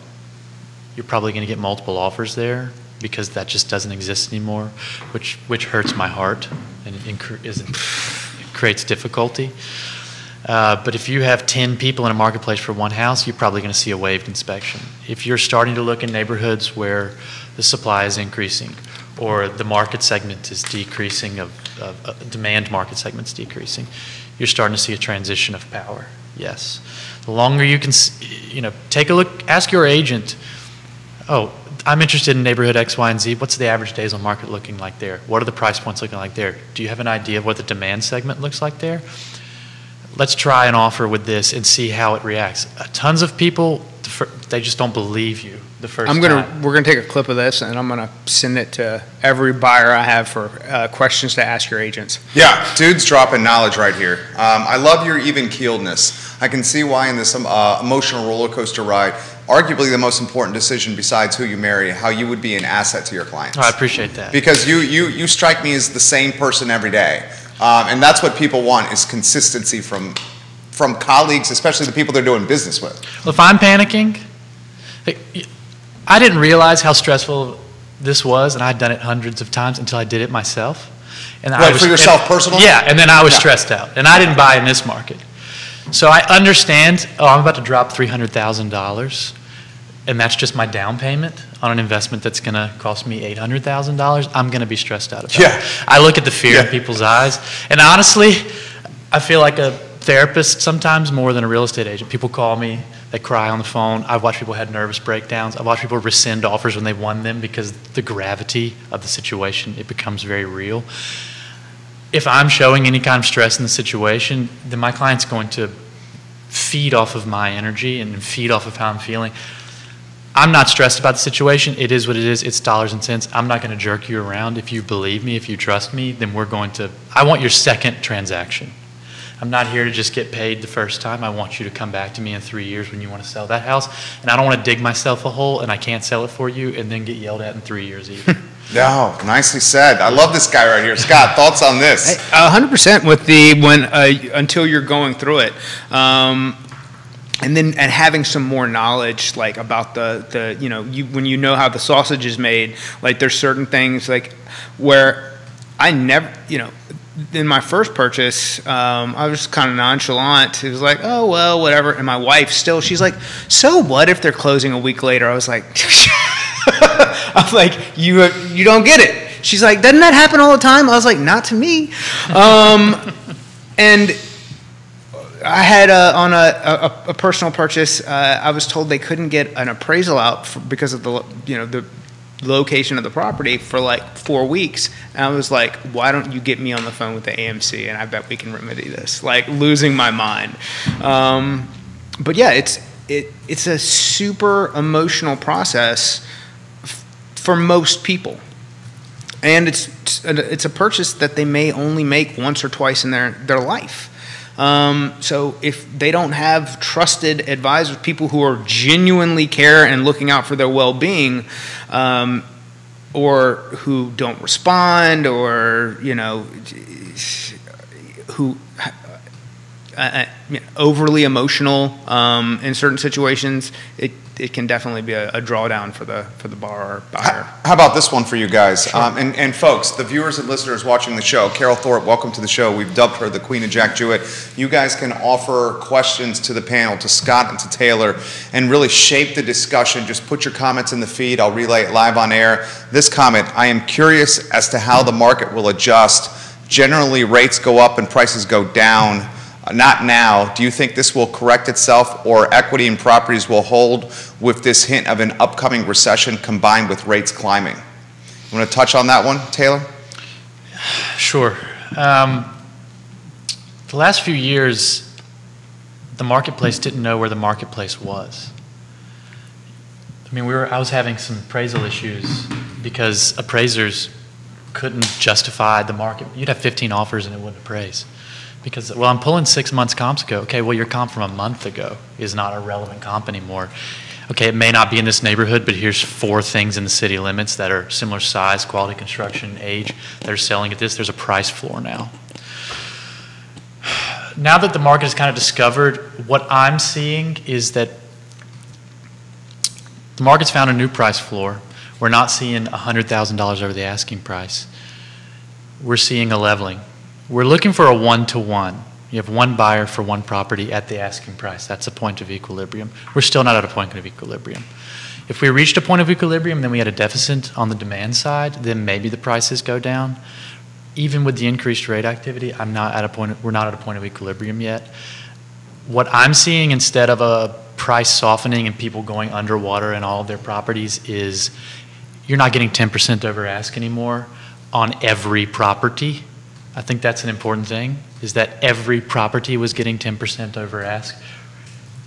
you're probably going to get multiple offers there because that just doesn't exist anymore, which hurts my heart and it creates difficulty. But if you have 10 people in a marketplace for one house, you're probably going to see a waived inspection. If you're starting to look in neighborhoods where the supply is increasing or the market segment is decreasing, demand market segment's decreasing, you're starting to see a transition of power, yes. The longer you can, take a look, ask your agent, oh, I'm interested in neighborhood X, Y, and Z. What's the average days on market looking like there? What are the price points looking like there? Do you have an idea of what the demand segment looks like there? Let's try an offer with this and see how it reacts. Tons of people, they just don't believe you the first time. We're gonna take a clip of this and I'm gonna send it to every buyer I have for questions to ask your agents. Yeah, dude's dropping knowledge right here. I love your even-keeledness. I can see why in this emotional roller coaster ride, arguably the most important decision besides who you marry, how you would be an asset to your clients. Oh, I appreciate that. Because you strike me as the same person every day. And that's what people want is consistency from colleagues, especially the people they're doing business with. Well, if I'm panicking, I didn't realize how stressful this was, and I'd done it hundreds of times until I did it myself. And for yourself personally? Yeah, and then I was stressed out, and I didn't buy in this market. So I understand, I'm about to drop $300,000, and that's just my down payment on an investment that's going to cost me $800,000. I'm going to be stressed out about it. I look at the fear in people's eyes, and honestly, I feel like a therapist sometimes more than a real estate agent. People call me, they cry on the phone. I've watched people have nervous breakdowns. I've watched people rescind offers when they won them because the gravity of the situation, it becomes very real. If I'm showing any kind of stress in the situation, then my client's going to feed off of my energy and feed off of how I'm feeling. I'm not stressed about the situation. It is what it is. It's dollars and cents. I'm not going to jerk you around. If you believe me, if you trust me, then we're going to, I want your second transaction. I'm not here to just get paid the first time. I want you to come back to me in 3 years when you want to sell that house. And I don't want to dig myself a hole and I can't sell it for you and then get yelled at in 3 years either. No, nicely said. I love this guy right here. Scott, thoughts on this? 100% with the until you're going through it. And having some more knowledge, like about the when you know how the sausage is made, like there's certain things like where I never, in my first purchase, I was kind of nonchalant. It was like, oh, well, whatever. And my wife still, she's like, so what if they're closing a week later? I was like, I'm like, you don't get it. She's like, doesn't that happen all the time? I was like, not to me. And I had on a personal purchase, I was told they couldn't get an appraisal out because of the location of the property for like 4 weeks. And I was like, why don't you get me on the phone with the AMC and I bet we can remedy this. Like losing my mind. But yeah, it's a super emotional process for most people. And it's a purchase that they may only make once or twice in their life. So if they don't have trusted advisors, people who are genuinely care and looking out for their well-being, or who don't respond, or who overly emotional in certain situations, it can definitely be a drawdown for the borrower buyer. How about this one for you guys? Sure. And folks, the viewers and listeners watching the show, Carol Thorpe, welcome to the show. We've dubbed her the Queen of Jack Jewett. You guys can offer questions to the panel, to Scott and to Taylor, and really shape the discussion. Just put your comments in the feed. I'll relay it live on air. This comment, I am curious as to how the market will adjust. Generally, rates go up and prices go down. Not now. Do you think this will correct itself, or equity and properties will hold with this hint of an upcoming recession combined with rates climbing? You want to touch on that one, Taylor? Sure. The last few years, the marketplace didn't know where the marketplace was. I mean, I was having some appraisal issues because appraisers couldn't justify the market. You'd have 15 offers and it wouldn't appraise. Because, well, I'm pulling 6 months comps ago. Okay, well, your comp from a month ago is not a relevant comp anymore. Okay, it may not be in this neighborhood, but here's 4 things in the city limits that are similar size, quality, construction, age, that are selling at this. There's a price floor now. Now that the market has kind of discovered, what I'm seeing is that the market's found a new price floor. We're not seeing $100,000 over the asking price. We're seeing a leveling. We're looking for a 1-to-1. You have one buyer for one property at the asking price. That's a point of equilibrium. We're still not at a point of equilibrium. If we reached a point of equilibrium, then we had a deficit on the demand side, then maybe the prices go down. Even with the increased rate activity, we're not at a point of equilibrium yet. What I'm seeing instead of a price softening and people going underwater in all of their properties is you're not getting 10% over ask anymore on every property. I think that's an important thing, is that every property was getting 10% over ask.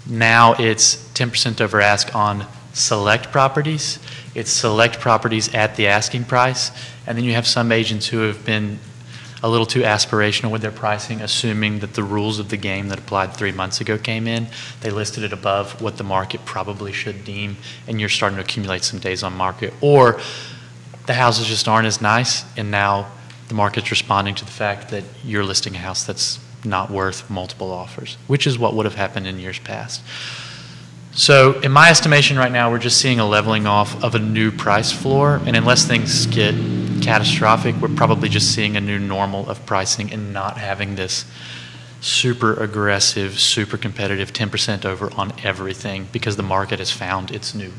Now it's 10% over ask on select properties. It's select properties at the asking price. And then you have some agents who have been a little too aspirational with their pricing, assuming that the rules of the game that applied 3 months ago came in. They listed it above what the market probably should deem, and you're starting to accumulate some days on market. Or the houses just aren't as nice, and now the market's responding to the fact that you're listing a house that's not worth multiple offers, which is what would have happened in years past. So in my estimation right now, we're just seeing a leveling off of a new price floor, and unless things get catastrophic, we're probably just seeing a new normal of pricing and not having this super aggressive, super competitive 10% over on everything because the market has found its new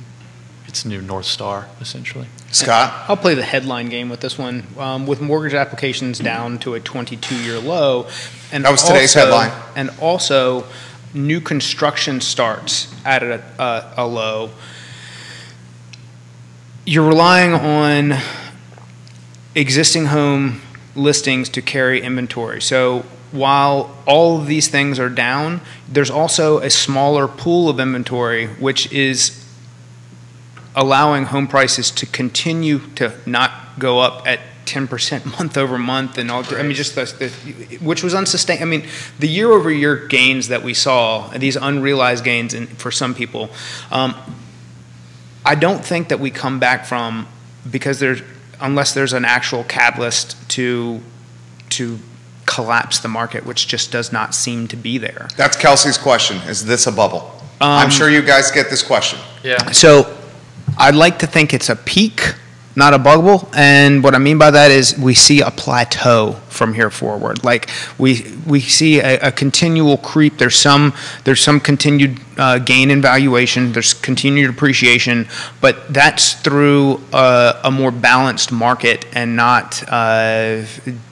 its new North Star, essentially. Scott? I'll play the headline game with this one. With mortgage applications down to a 22-year low. And that was today's headline. And also, new construction starts at a low. You're relying on existing home listings to carry inventory. So while all of these things are down, there's also a smaller pool of inventory, which is allowing home prices to continue to not go up at 10% month over month and all. I mean, just which was unsustainable. I mean, the year-over-year gains that we saw, these unrealized gains for some people, I don't think that we come back from, because unless there's an actual catalyst to collapse the market, which just does not seem to be there. That's Kelsey's question. Is this a bubble? I'm sure you guys get this question. Yeah. So I'd like to think it's a peak, not a bubble. And what I mean by that is we see a plateau from here forward. Like we see a continual creep. There's some continued gain in valuation. There's continued appreciation, but that's through a more balanced market and not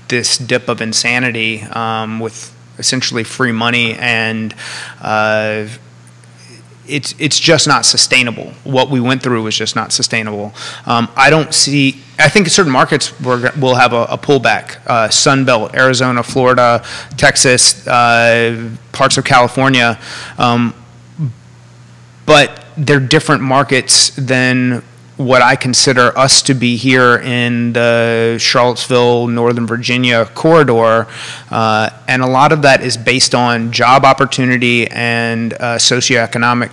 this dip of insanity with essentially free money, and it's just not sustainable. What we went through was just not sustainable. I think certain markets will have a pullback. Sun Belt, Arizona, Florida, Texas, parts of California, but they're different markets than what I consider us to be here in the Charlottesville, Northern Virginia corridor, and a lot of that is based on job opportunity and socioeconomic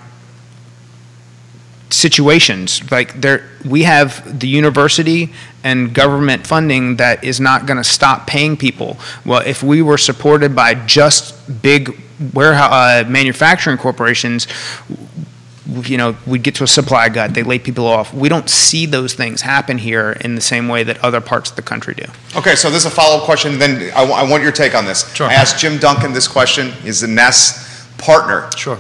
situations. Like we have the university and government funding that is not going to stop paying people. Well, if we were supported by just big warehouse manufacturing corporations, we'd get to a supply gut. They lay people off. We don't see those things happen here in the same way that other parts of the country do. Okay, so this is a follow-up question. Then I want your take on this. Sure. I asked Jim Duncan this question. He's the Ness partner. Sure.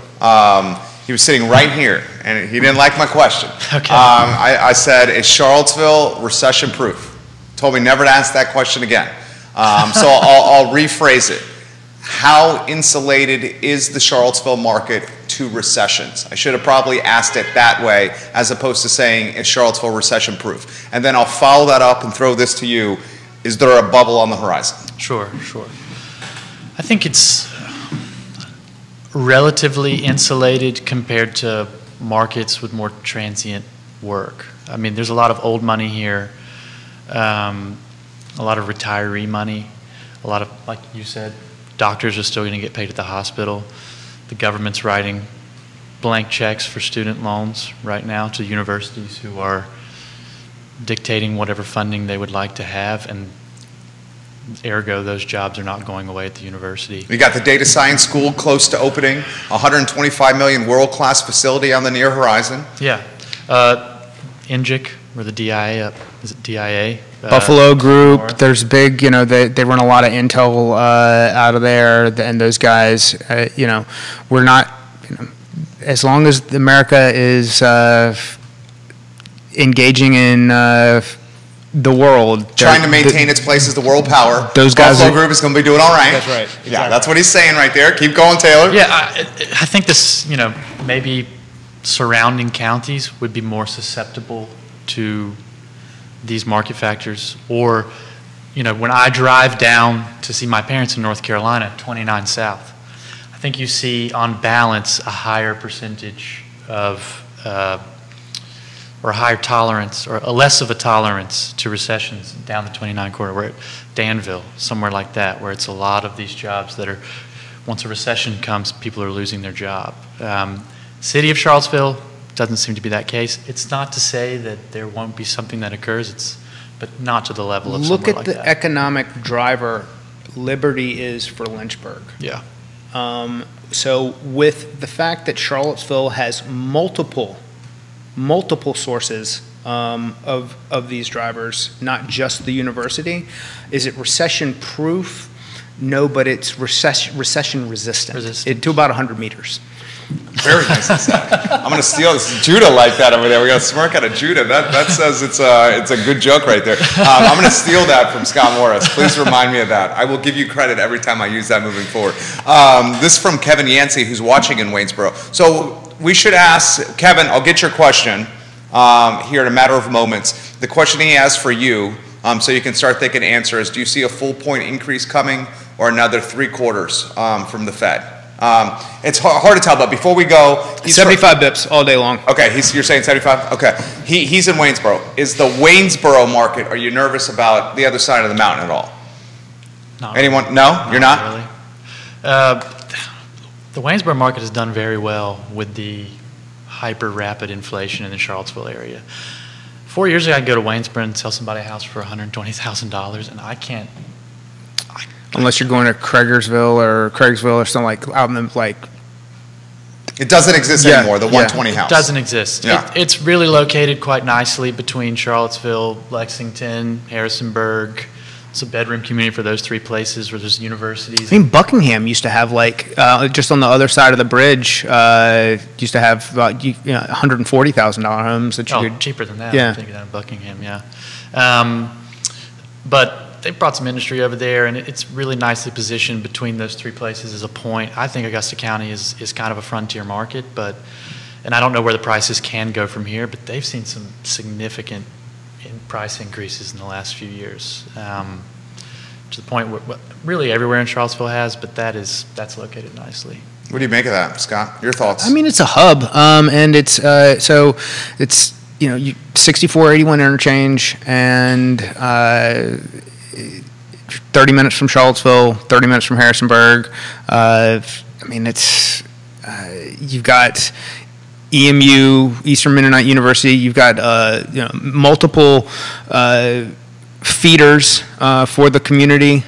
He was sitting right here, and he didn't like my question. Okay. I said, is Charlottesville recession-proof? Told me never to ask that question again. So I'll rephrase it. How insulated is the Charlottesville market to recessions? I should have probably asked it that way as opposed to saying, is Charlottesville recession-proof? And then I'll follow that up and throw this to you. Is there a bubble on the horizon? Sure. I think it's relatively insulated compared to markets with more transient work. I mean, there's a lot of old money here, a lot of retiree money, a lot of, like you said, doctors are still going to get paid at the hospital. The government's writing blank checks for student loans right now to universities who are dictating whatever funding they would like to have, and ergo, those jobs are not going away at the university. You got the data science school close to opening, $125 million world-class facility on the near horizon. Yeah. NGIC, or the DIA, is it DIA? Buffalo Group, there's big, they run a lot of intel out of there, and those guys, we're not, as long as America is engaging in the world, trying to maintain its place as the world power. Those guys, Buffalo Group is going to be doing all right. That's right. Exactly. Yeah, that's what he's saying right there. Keep going, Taylor. Yeah, I think this, maybe surrounding counties would be more susceptible to these market factors. Or, when I drive down to see my parents in North Carolina, 29 South, I think you see on balance a higher percentage of or a higher tolerance, or a less of a tolerance to recessions down the 29 corridor, where Danville, somewhere like that, where it's a lot of these jobs that are, once a recession comes, people are losing their job. City of Charlottesville doesn't seem to be that case. It's not to say that there won't be something that occurs, but not to the level of somewhere like that. Look at the economic driver Liberty is for Lynchburg. Yeah. So with the fact that Charlottesville has multiple sources of these drivers, not just the university, is it recession-proof? No, but it's recession resistant. To about 100 meters. Very nicely said. I'm going to steal this. Judah like that over there. We got a smirk out of Judah. That says it's a good joke right there. I'm going to steal that from Scott Morris. Please remind me of that. I will give you credit every time I use that moving forward. This is from Kevin Yancey, who's watching in Waynesboro. So we should ask, Kevin, I'll get your question here in a matter of moments. The question he has for you, so you can start thinking answers, do you see a full point increase coming or another 3/4 from the Fed? It's hard to tell, but before we go, 75 bips all day long. Okay, you're saying 75? Okay. He's in Waynesboro. Is the Waynesboro market, are you nervous about the other side of the mountain at all? Not Anyone? really. No? You're not? Really. The Waynesboro market has done very well with the hyper rapid inflation in the Charlottesville area. 4 years ago, I'd go to Waynesboro and sell somebody a house for $120,000, and I can't. Unless you're going to Craigsville or something like out in the like. It doesn't exist anymore, the 120 house. It doesn't exist. Yeah. It's really located quite nicely between Charlottesville, Lexington, Harrisonburg. It's a bedroom community for those three places where there's universities. I mean, Buckingham used to have like just on the other side of the bridge. Used to have $140,000 homes that you could. Cheaper than that. Yeah. I'm thinking that in Buckingham. Yeah. But they've brought some industry over there, and it's really nicely positioned between those three places as a point. I think Augusta County is kind of a frontier market, and I don't know where the prices can go from here, but they've seen some significant price increases in the last few years, to the point where really everywhere in Charlottesville has, but that's located nicely. What do you make of that, Scott? Your thoughts? I mean, it's a hub, and it's so it's 6481 interchange and 30 minutes from Charlottesville, 30 minutes from Harrisonburg. I mean, it's you've got EMU, Eastern Mennonite University. You've got multiple feeders for the community.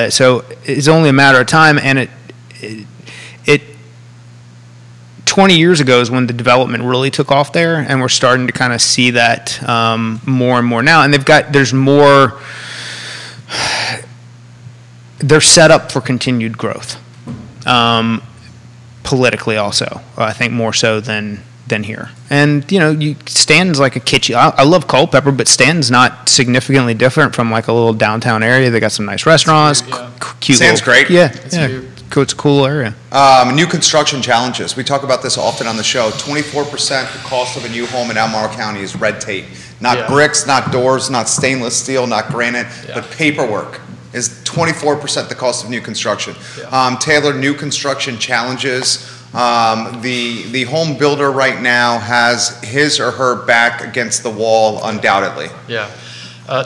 So it's only a matter of time, and it 20 years ago is when the development really took off there, and we're starting to kind of see that more and more now. And there's more. They're set up for continued growth. Politically also, I think more so than here. And Stanton's like a kitschy. I love Culpeper, but Stanton's not significantly different from like a little downtown area. They got some nice restaurants, cute. Stanton's great. Yeah, it's a cool area. New construction challenges. We talk about this often on the show. 24% the cost of a new home in Albemarle County is red tape. Not bricks, not doors, not stainless steel, not granite, but paperwork is 24% the cost of new construction. Taylor, new construction challenges. The home builder right now has his or her back against the wall, undoubtedly. Yeah.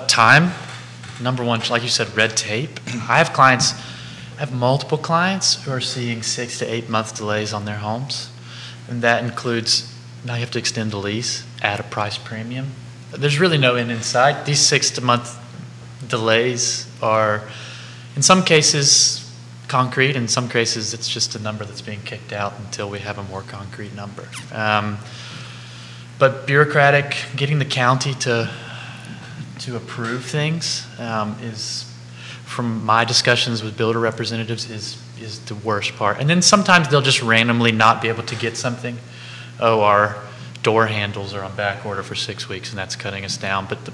Time, number one, like you said, red tape. I have multiple clients who are seeing 6 to 8 month delays on their homes. And that includes, now you have to extend the lease, add a price premium. There's really no end in sight. These 6 month delays are, in some cases, concrete. In some cases, it's just a number that's being kicked out until we have a more concrete number. But bureaucratic, getting the county to approve things is, from my discussions with builder representatives, is the worst part. And then sometimes they'll just randomly not be able to get something. Oh, our door handles are on back order for 6 weeks, and that's cutting us down. But the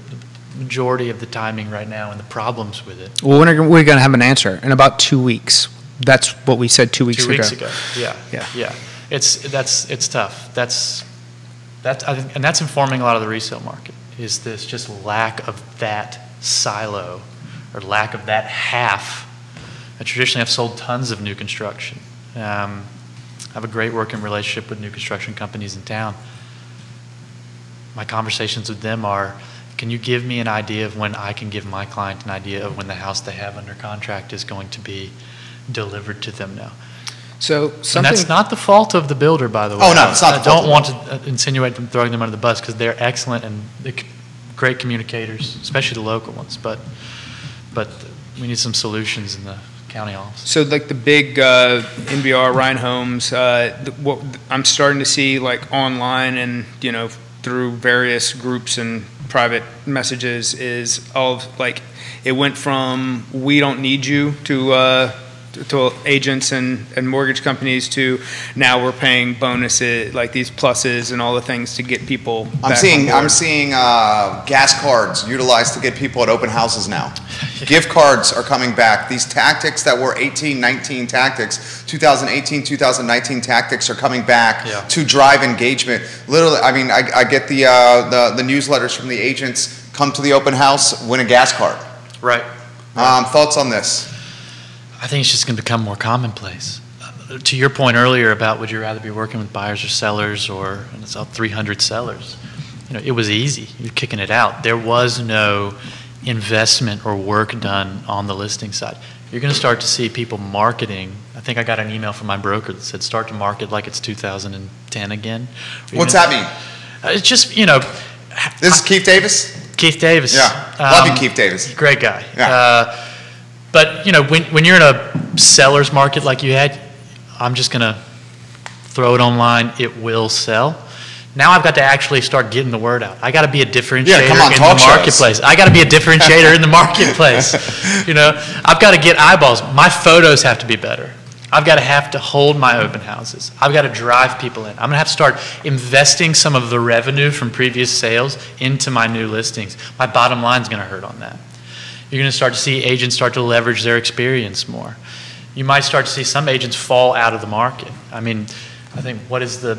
majority of the timing right now and the problems with it. Well, when are we going to have an answer? In about 2 weeks. That's what we said 2 weeks ago. 2 weeks ago. Yeah. It's tough. And that's informing a lot of the resale market. Is this just lack of that silo or lack of that half? I traditionally have sold tons of new construction. I have a great working relationship with new construction companies in town. My conversations with them are, can you give me an idea of when I can give my client an idea of when the house they have under contract is going to be delivered to them now? And that's not the fault of the builder, by the way. Oh, no, it's not the fault. I don't want to insinuate them throwing them under the bus, because they're excellent and great communicators, especially the local ones. But we need some solutions in the county office. So like the big NBR, Ryan Homes, what I'm starting to see like online and through various groups and private messages is all like it went from "we don't need you" to to agents and mortgage companies to now we're paying bonuses like these pluses and all the things to get people. I'm seeing gas cards utilized to get people at open houses now. Gift cards are coming back. These tactics that were 18-19 tactics, 2018, 2019 tactics are coming back to drive engagement. Literally, I mean, I get the newsletters from the agents. Come to the open house, win a gas card. Right. Thoughts on this? I think it's just going to become more commonplace. To your point earlier about would you rather be working with buyers or sellers, or and it's up 300 sellers. You know, it was easy. You're kicking it out. There was no investment or work done on the listing side. You're going to start to see people marketing. I think I got an email from my broker that said start to market like it's 2010 again. What's that mean? It's just, you know. This is Keith Davis? Keith Davis. Yeah. Love you, Keith Davis. Great guy. Yeah. But, you know, when you're in a seller's market like you had, I'm just going to throw it online. It will sell. Now I've got to actually start getting the word out. I got to be a differentiator in the marketplace. I got to be a differentiator in the marketplace. You know, I've got to get eyeballs. My photos have to be better. I've got to have to hold my open houses. I've got to drive people in. I'm going to have to start investing some of the revenue from previous sales into my new listings. My bottom line is going to hurt on that. You're going to start to see agents start to leverage their experience more. You might start to see some agents fall out of the market. I mean, I think, what is the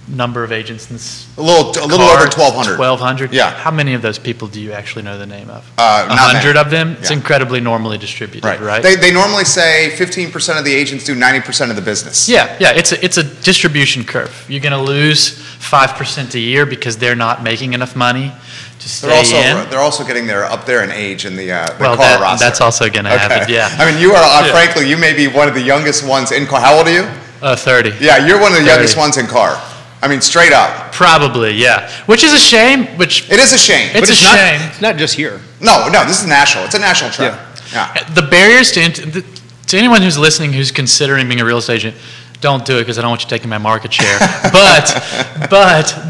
number of agents in this? A little over 1,200. 1,200? Yeah. How many of those people do you actually know the name of? 100 of them? It's Yeah. incredibly normally distributed, right? They normally say 15% of the agents do 90% of the business. Yeah, it's a distribution curve. You're going to lose 5% a year because they're not making enough money to stay in. They're also getting up there in age in the well, car roster. that's also going to happen, yeah. I mean, you are, frankly, you may be one of the youngest ones in car. How old are you? 30. Yeah, you're one of the 30. youngest ones in car. I mean, straight up. Probably, yeah. Which is a shame. It is a shame. It's a shame. It's not just here. No, this is national. It's a national trend. Yeah. The barriers to anyone who's listening who's considering being a real estate agent, don't do it because I don't want you taking my market share. but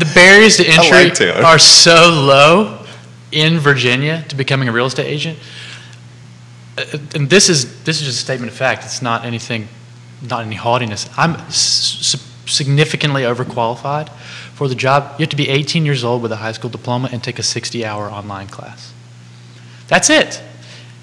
the barriers to entry are so low in Virginia to becoming a real estate agent. And this is just a statement of fact. It's not anything, not any haughtiness. I'm significantly overqualified for the job. You have to be 18 years old with a high school diploma and take a 60-hour online class. That's it.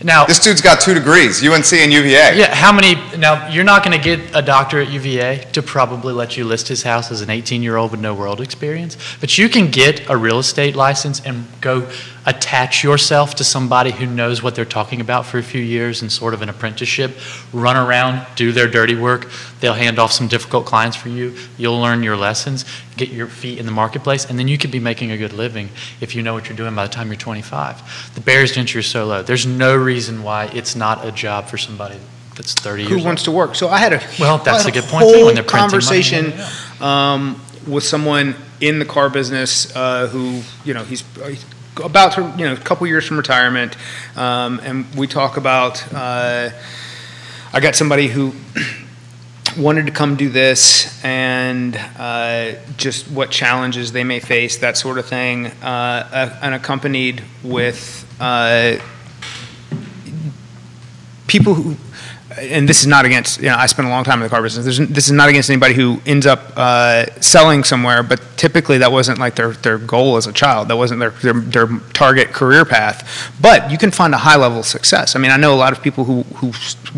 Now, this dude's got 2 degrees, UNC and UVA. Yeah, how many? Now, you're not going to get a doctor at UVA to probably let you list his house as an 18-year-old with no world experience, but you can get a real estate license and go attach yourself to somebody who knows what they're talking about for a few years in sort of an apprenticeship, run around, do their dirty work. They'll hand off some difficult clients for you. You'll learn your lessons, get your feet in the marketplace, and then you could be making a good living if you know what you're doing by the time you're 25. The barriers to entry are so low. There's no reason why it's not a job for somebody that's 30 years old. Who wants to work? So I had that's a good point too, when they're printing conversation money. With someone in the car business who, you know, he's about to, you know, a couple years from retirement, and we talk about, I got somebody who wanted to come do this and just what challenges they may face, that sort of thing, and accompanied with people who, and this is not against, you know, I spent a long time in the car business. This is not against anybody who ends up selling somewhere, but typically that wasn't like their goal as a child. That wasn't their target career path. But you can find a high level of success. I mean, I know a lot of people who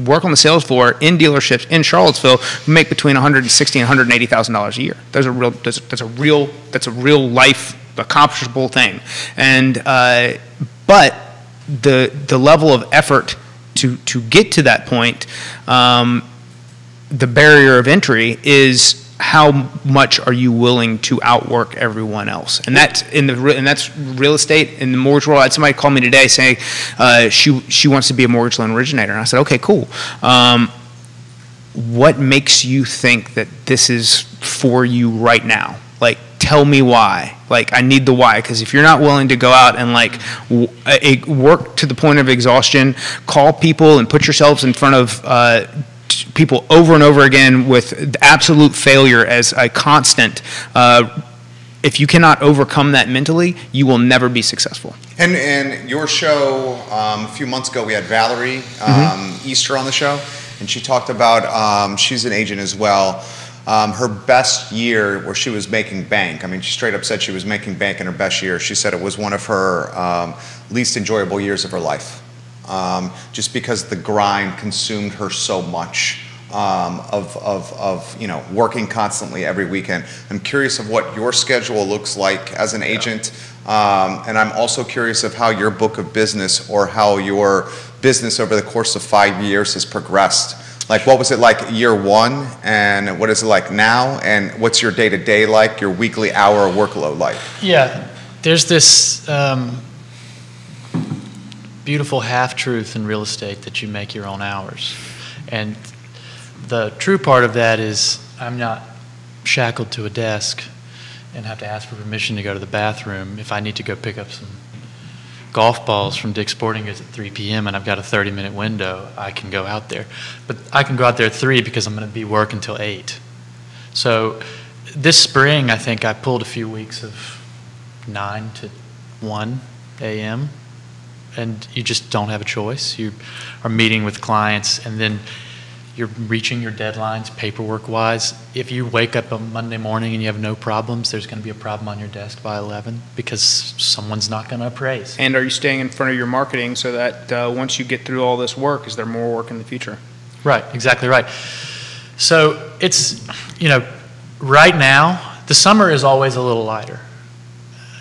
work on the sales floor in dealerships in Charlottesville who make between $160,000 and $180,000 a year. That's a real life accomplishable thing. And but the level of effort to get to that point, the barrier of entry is how much are you willing to outwork everyone else, and that's that's real estate in the mortgage world. I had somebody call me today saying she wants to be a mortgage loan originator, and I said, okay, cool. What makes you think that this is for you right now? Like, tell me why. Like, I need the why, because if you're not willing to go out and like work to the point of exhaustion, call people and put yourselves in front of people over and over again with absolute failure as a constant, if you cannot overcome that mentally, you will never be successful. And your show, a few months ago, we had Valerie Easter on the show. and she talked about, she's an agent as well, her best year where she was making bank. I mean, she straight up said she was making bank in her best year. She said it was one of her least enjoyable years of her life, just because the grind consumed her so much. Of you know, working constantly every weekend. I'm curious of what your schedule looks like as an agent, and I'm also curious of how your book of business or how your business over the course of 5 years has progressed. Like, what was it like year one, and what is it like now, and what's your day-to-day like, your weekly hour workload like? Yeah, there's this beautiful half-truth in real estate that you make your own hours. And the true part of that is I'm not shackled to a desk and have to ask for permission to go to the bathroom. If I need to go pick up some golf balls from Dick's Sporting Goods at 3 p.m. and I've got a 30-minute window, I can go out there. But I can go out there at 3 because I'm going to be working until 8. So this spring, I think I pulled a few weeks of 9 to 1 a.m. and you just don't have a choice. You are meeting with clients, and then you're reaching your deadlines paperwork-wise. If you wake up on Monday morning and you have no problems, there's going to be a problem on your desk by 11 because someone's not going to appraise. And are you staying in front of your marketing so that once you get through all this work, is there more work in the future? Right, exactly right. So it's, you know, right now, the summer is always a little lighter.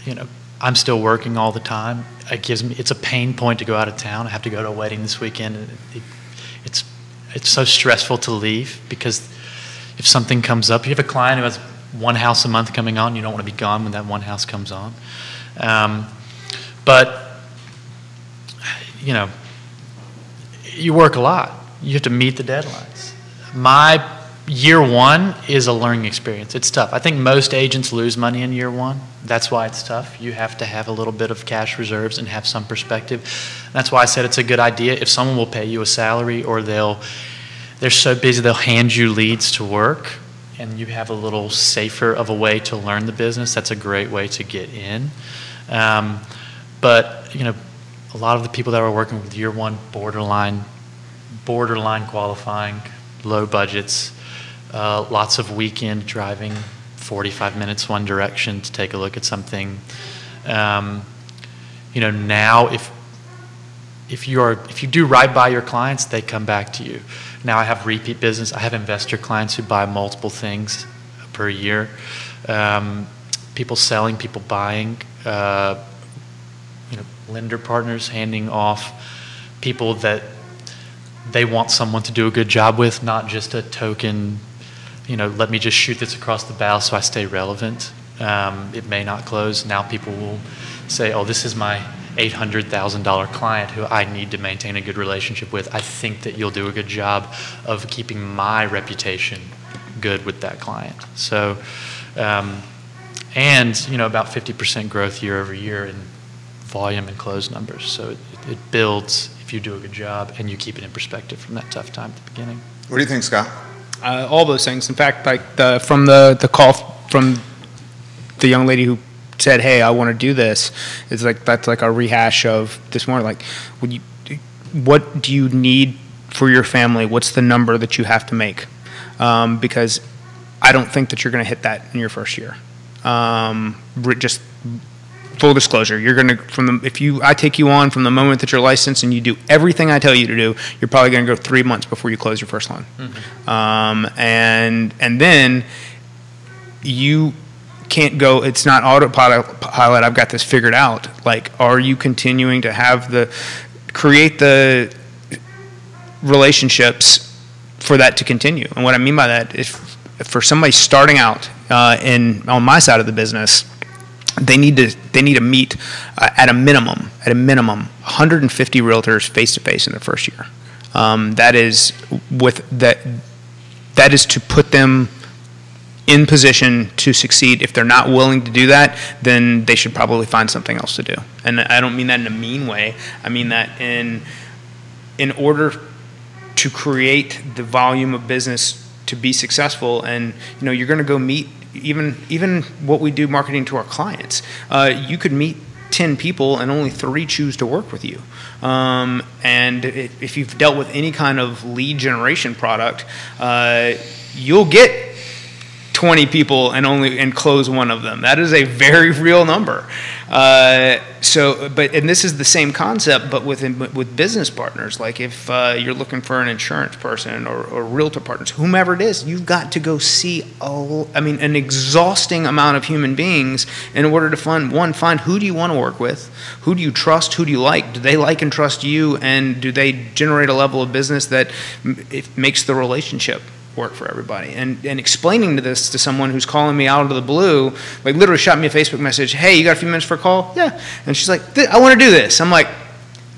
You know, I'm still working all the time. It's a pain point to go out of town. I have to go to a wedding this weekend. And it's so stressful to leave because if something comes up, you have a client who has one house a month coming on, you don't want to be gone when that one house comes on. But, you know, you work a lot. You have to meet the deadlines. My year one is a learning experience. It's tough. I think most agents lose money in year one. That's why it's tough. You have to have a little bit of cash reserves and have some perspective. That's why I said it's a good idea if someone will pay you a salary, or they're so busy they'll hand you leads to work, and you have a little safer of a way to learn the business. That's a great way to get in. But you know, a lot of the people that were working with year one, borderline qualifying, low budgets, lots of weekend driving, 45 minutes one direction to take a look at something. You know, now if you do right by your clients, they come back to you. Now I have repeat business. I have investor clients who buy multiple things per year. People selling, people buying. You know, lender partners handing off people that they want someone to do a good job with, not just a token, you know, let me just shoot this across the bow so I stay relevant. It may not close. Now people will say, oh, this is my $800,000 client who I need to maintain a good relationship with. I think that you'll do a good job of keeping my reputation good with that client. So, and, you know, about 50% growth year over year in volume and close numbers. So it builds if you do a good job and you keep it in perspective from that tough time at the beginning. What do you think, Scott? All those things. In fact, like from the call from the young lady who said, "Hey, I want to do this," it's like that's like a rehash of this morning. Like, what do you need for your family? What's the number that you have to make? Because I don't think that you're going to hit that in your first year. Just full disclosure, you're going to I take you on from the moment that you're licensed and you do everything I tell you to do, you're probably going to go 3 months before you close your first loan. Mm-hmm. And then you can't go, it's not autopilot, I've got this figured out. Like, are you continuing to create the relationships for that to continue? And what I mean by that is, for somebody starting out on my side of the business, they need to meet at a minimum 150 realtors face to face in their first year. That is to put them in position to succeed. If they're not willing to do that, then they should probably find something else to do. And I don't mean that in a mean way. I mean that in order to create the volume of business to be successful, and you know, you're going to go meet even what we do marketing to our clients. You could meet 10 people and only 3 choose to work with you. And if you've dealt with any kind of lead generation product, you'll get 20 people and close one of them. That is a very real number. And this is the same concept, but with business partners. Like if you're looking for an insurance person or realtor partners, whomever it is, you've got to go see an exhausting amount of human beings in order to find who do you want to work with, who do you trust, who do you like, do they like and trust you, and do they generate a level of business that it makes the relationship work for everybody. And explaining this to someone who's calling me out of the blue, like literally shot me a Facebook message, hey, you got a few minutes for a call? Yeah. And she's like, I want to do this. I'm like,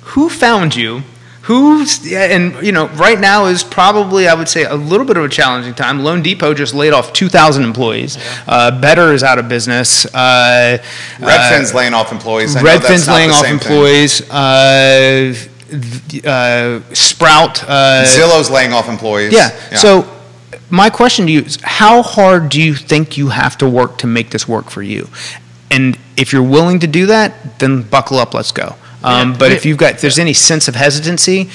who found you? Right now is probably, I would say, a little bit of a challenging time. Loan Depot just laid off 2,000 employees. Better is out of business. Redfin's laying off employees. Redfin's laying off employees. Sprout. Zillow's laying off employees. Yeah. So my question to you is, how hard do you think you have to work to make this work for you? And if you're willing to do that, then buckle up, let's go. But if there's any sense of hesitancy,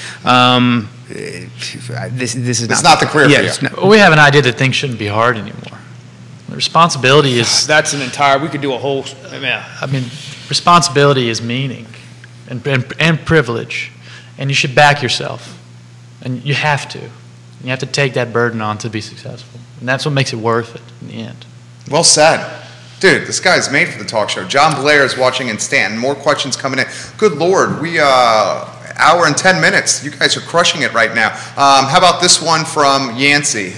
this is not the career for you. Well, we have an idea that things shouldn't be hard anymore. The responsibility is... That's we could do a whole... responsibility is meaning and privilege, and you should back yourself. And you have to. You have to take that burden on to be successful. And that's what makes it worth it in the end. Well said. Dude, this guy's made for the talk show. John Blair is watching in Stanton. More questions coming in. Good Lord, we hour and 10 minutes. You guys are crushing it right now. How about this one from Yancey?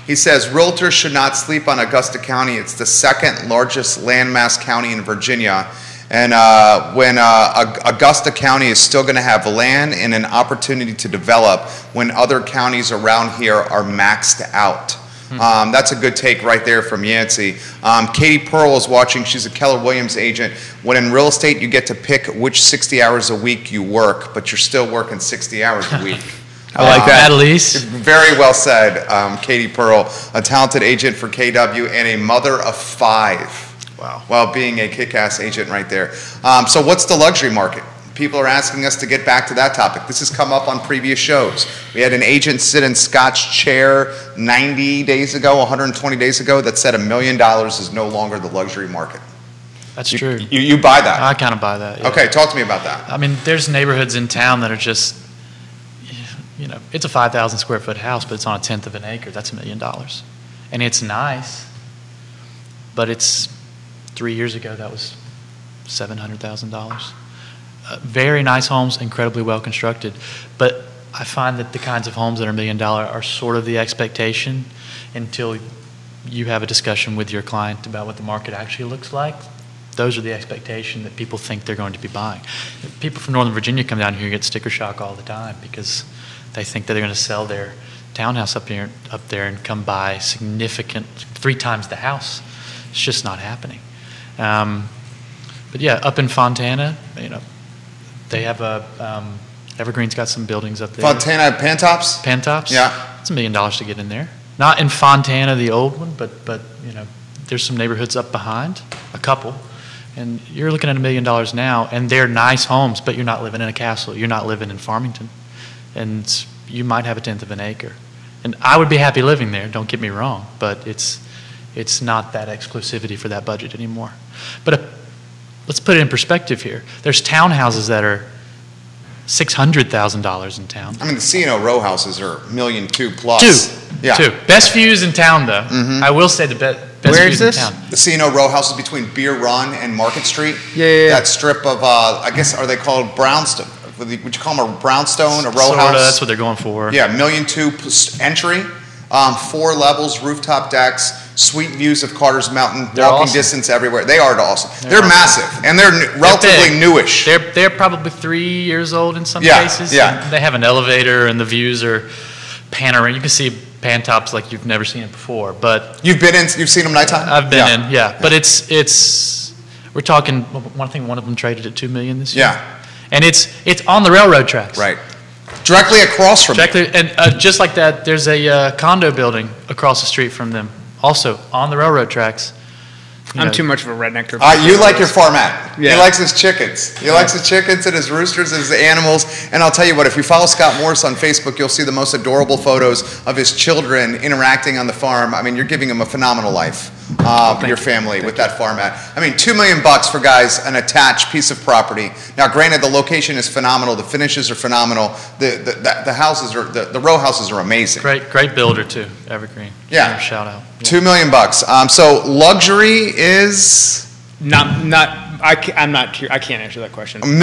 He says, realtors should not sleep on Augusta County. It's the second largest landmass county in Virginia. And when Augusta County is still going to have land and an opportunity to develop when other counties around here are maxed out. That's a good take right there from Yancey. Katie Pearl is watching. She's a Keller Williams agent. When in real estate, you get to pick which 60 hours a week you work, but you're still working 60 hours a week. I like that, at least. Very well said, Katie Pearl, a talented agent for KW and a mother of 5. Wow. While being a kick-ass agent right there. So what's the luxury market? People are asking us to get back to that topic. This has come up on previous shows. We had an agent sit in Scott's chair 90 days ago, 120 days ago, that said $1 million is no longer the luxury market. That's true. You buy that? I kind of buy that, yeah. Okay, talk to me about that. I mean, there's neighborhoods in town that are just, it's a 5,000 square foot house, but it's on 1/10 of an acre. That's $1 million. And it's nice, but it's 3 years ago, that was $700,000. Very nice homes, incredibly well constructed. But I find that the kinds of homes that are $1 million are sort of the expectation until you have a discussion with your client about what the market actually looks like. Those are the expectation that people think they're going to be buying. People from Northern Virginia come down here and get sticker shock all the time because they think that they're going to sell their townhouse up there and come buy 3 times the house. It's just not happening. But yeah, up in Fontana, they have Evergreen's got some buildings up there. Fontana Pantops? Pantops? Yeah. It's $1 million to get in there. Not in Fontana, the old one, but there's some neighborhoods up behind, a couple, and you're looking at $1 million now, and they're nice homes, but you're not living in a castle. You're not living in Farmington, and you might have 1/10 of an acre. And I would be happy living there. Don't get me wrong, but it's not that exclusivity for that budget anymore. But let's put it in perspective here. There's townhouses that are $600,000 in town. I mean, the C&O row houses are $1.2 million plus. Two. Best views in town, though. I will say the best views in town. The C&O row houses between Beer Run and Market Street. Yeah. That strip of, I guess, are they called brownstone? Would you call them a brownstone, a row house? That's what they're going for. Yeah, $1.2 million entry, 4 levels, rooftop decks, sweet views of Carter's Mountain, walking distance everywhere. They are awesome. They're massive, and they're relatively newish. They're probably 3 years old in some cases. Yeah. They have an elevator, and the views are panoramic. You can see Pantops like you've never seen it before. But you've seen them nighttime? I've been in, yeah. But we're talking. I think one of them traded at $2 million this year. Yeah. And it's on the railroad tracks. Right. Directly across from them. And just like that, there's a condo building across the street from them, also on the railroad tracks. I'm too much of a redneck to You like your farmette. Yeah. He likes his chickens. He likes his chickens and his roosters and his animals. And I'll tell you what, if you follow Scott Morris on Facebook, you'll see the most adorable photos of his children interacting on the farm. I mean, you're giving him a phenomenal life, your family, with that farmette. I mean, $2 million for guys, an attached piece of property. Now, granted, the location is phenomenal. The finishes are phenomenal. The houses are, the row houses are amazing. Great builder too, Evergreen. Yeah. Shout out. Yeah. $2 million. So luxury is I'm not. I can't answer that question. $1.4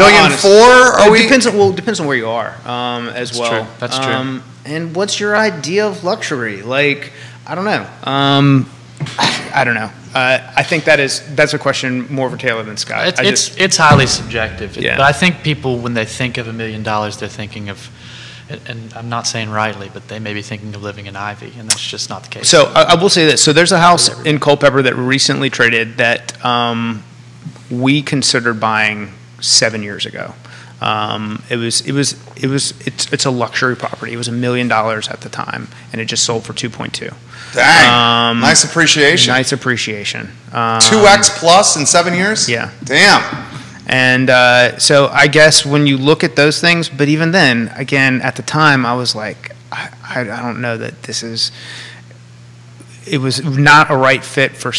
million. Depends on where you are, as well. That's true. And what's your idea of luxury? Like, I don't know. I don't know. I think that's a question more for Taylor than Scott. It's highly subjective. Yeah. But I think people, when they think of $1 million, they're thinking of, and I'm not saying rightly, but they may be thinking of living in Ivy, and that's just not the case. So I will say this. So there's a house in Culpeper that recently traded that we considered buying 7 years ago. It's a luxury property. It was $1 million at the time, and it just sold for 2.2. Dang, nice appreciation. Nice appreciation. 2x plus in 7 years? Yeah. Damn. And so I guess when you look at those things, but even then, again, at the time, I was like, I don't know that this is. It was not a right fit for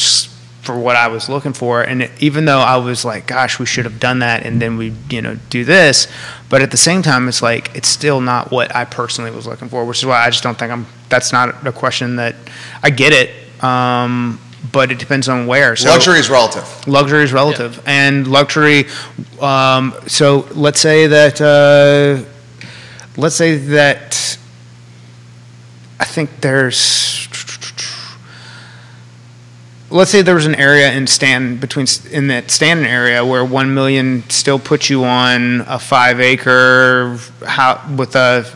what I was looking for, and even though I was like, gosh, we should have done that, and then we, do this, but at the same time, it's like it's still not what I personally was looking for, which is why I just don't think that's not a question that I get it, but it depends on where. So luxury is relative. Luxury is relative, yeah. And luxury. So let's say that I think there's. Let's say there was an area in that Stanton area where $1 million still puts you on a 5-acre house with a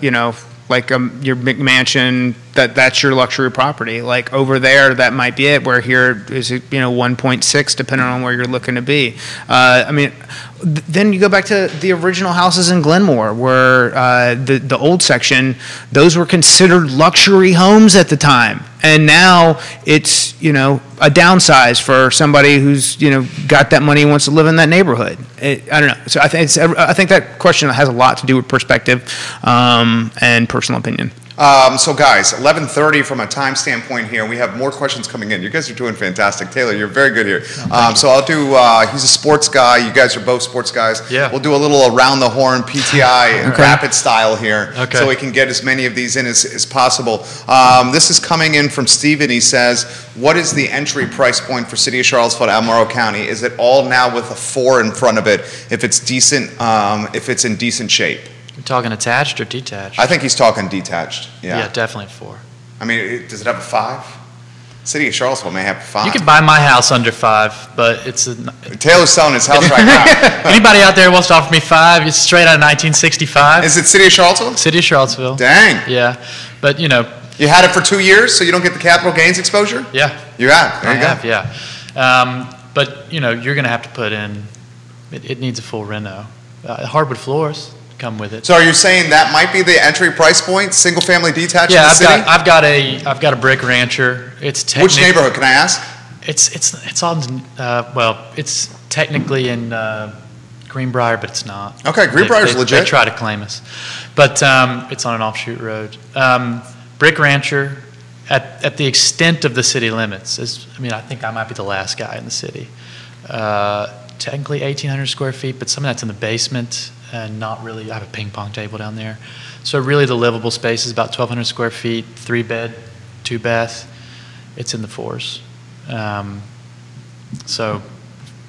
like your big mansion. That's your luxury property. Like over there, that might be it. Where here is 1.6, depending on where you're looking to be. I mean, then you go back to the original houses in Glenmore, where the old section, those were considered luxury homes at the time, and now it's a downsize for somebody who's got that money and wants to live in that neighborhood. I don't know. So I think that question has a lot to do with perspective and personal opinion. So guys, 11:30 from a time standpoint here. We have more questions coming in. You guys are doing fantastic. Taylor, you're very good here. So I'll do, he's a sports guy. You guys are both sports guys. Yeah. We'll do a little around the horn PTI rapid style here, okay, so we can get as many of these in as possible. This is coming in from Steven. He says, what is the entry price point for City of Charlottesville, Albemarle County? Is it all now with a 4 in front of it if it's decent, if it's in decent shape? You're talking attached or detached? I think he's talking detached. Yeah, definitely 4. I mean, does it have a 5? City of Charlottesville may have a 5. You could buy my house under 5, but it's Taylor's selling his house right now. Anybody out there wants to offer me 5? It's straight out of 1965. Is it City of Charlottesville? City of Charlottesville. Dang. Yeah, but You had it for 2 years, so you don't get the capital gains exposure? Yeah. You have. There you go. Yeah. But you're going to have to put in. It needs a full reno. Hardwood floors come with it. So are you saying that might be the entry price point, single family detached in the city? I've got a brick rancher. It's which neighborhood, can I ask? It's on it's technically in Greenbrier, but it's not. Okay, Greenbrier's legit. They try to claim us, but it's on an offshoot road. Brick rancher at the extent of the city limits. I think I might be the last guy in the city. Technically 1,800 square feet, but some of that's in the basement. And not really, I have a ping pong table down there. So really the livable space is about 1,200 square feet, 3-bed, 2-bath. It's in the 4s. So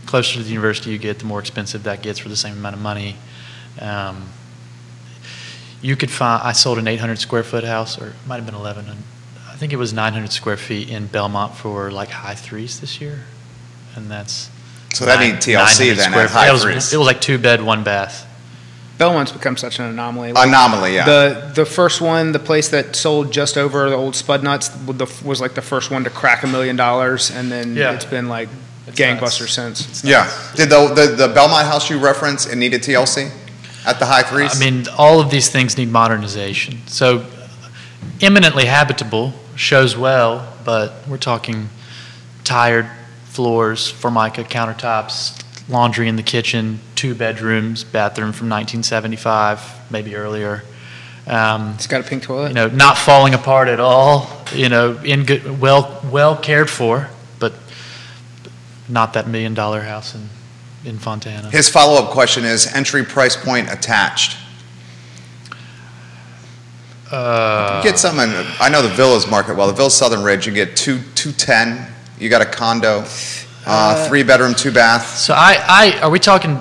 closer to the university you get, the more expensive that gets for the same amount of money. You could find, I sold an 800 square foot house, or it might have been 1,100. I think it was 900 square feet in Belmont for like high 3s this year. And that's... So that ain't TLC then, at high 3s. It was like 2-bed, 1-bath. Belmont's become such an anomaly. Anomaly, yeah. The first one, the place that sold just over the old Spud Nuts, was like the first one to crack $1 million, and then it's been like gangbusters since. Yeah. Did the Belmont house you reference, it needed TLC at the high 3s? I mean, all of these things need modernization. So eminently habitable, shows well, but we're talking tired floors, Formica countertops, laundry in the kitchen, 2 bedrooms, bathroom from 1975, maybe earlier. It's got a pink toilet. Not falling apart at all. In good, well cared for, but not that $1 million house in Fontana. His follow-up question is entry price point attached. You get something. I know the villas market well. The Villa Southern Ridge, you get 210. You got a condo, 3-bedroom, 2-bath. So are we talking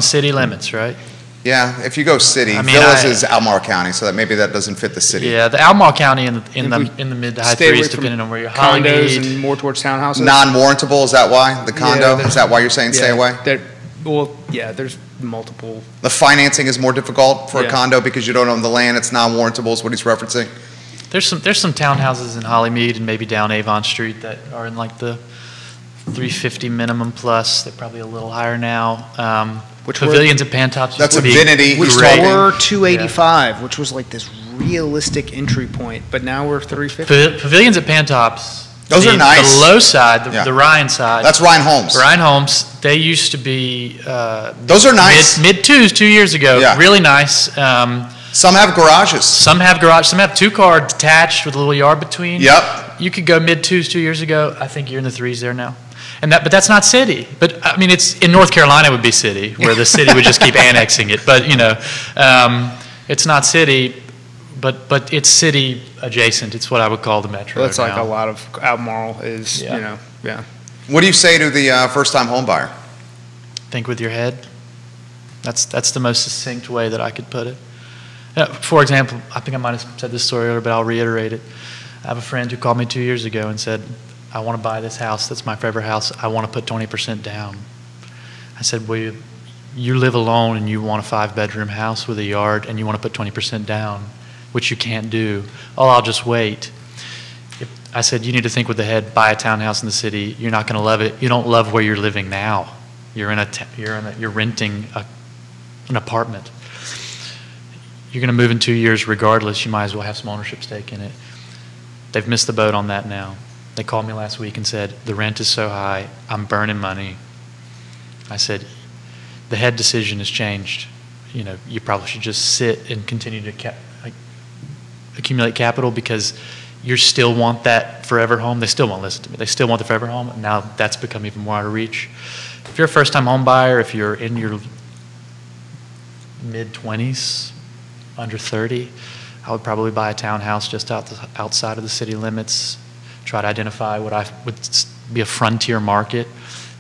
city limits, right? Yeah, if you go city, Villas is Albemarle County, so maybe that doesn't fit the city. Yeah, the Albemarle County in the mid to high threes, depending on where you're. Condos and more towards townhouses. Non-warrantable, is that why the condo? Is that why you're saying stay away? There's multiple. The financing is more difficult for a condo because you don't own the land. It's non-warrantable, is what he's referencing. There's some townhouses in Hollymead and maybe down Avon Street that are in like the 350 minimum plus. They're probably a little higher now. Which Pavilions at Pantops. That's Avinity. Which were 285, which was like this realistic entry point, but now we're 350. Pavilions at Pantops. Those are nice. The low side, the Ryan side. That's Ryan Homes. Ryan Homes. They used to be. Those are nice. Mid twos 2 years ago. Yeah. Really nice. Some have garages. Some have garage. Some have 2-car detached with a little yard between. Yep. You could go mid twos 2 years ago. I think you're in the threes there now. But that's not city. But I mean, it's in North Carolina it would be city, where the city would just keep annexing it. But it's not city, but it's city adjacent. It's what I would call the metro. That's like a lot of Albemarle is. What do you say to the first-time home buyer? Think with your head. That's the most succinct way that I could put it. For example, I think I might have said this story earlier, but I'll reiterate it. I have a friend who called me 2 years ago and said, I want to buy this house. That's my favorite house. I want to put 20% down. I said, well, you live alone and you want a 5-bedroom house with a yard and you want to put 20% down, which you can't do. Oh, I'll just wait. I said, you need to think with the head, buy a townhouse in the city. You're not going to love it. You don't love where you're living now. You're renting an apartment. You're going to move in 2 years regardless. You might as well have some ownership stake in it. They've missed the boat on that now. They called me last week and said, the rent is so high, I'm burning money. I said, the head decision has changed. You probably should just sit and continue to accumulate capital because you still want that forever home. They still won't listen to me. They still want the forever home. And now that's become even more out of reach. If you're a first-time home buyer, if you're in your mid-20s, under 30, I would probably buy a townhouse just outside of the city limits. Try to identify what I would be a frontier market.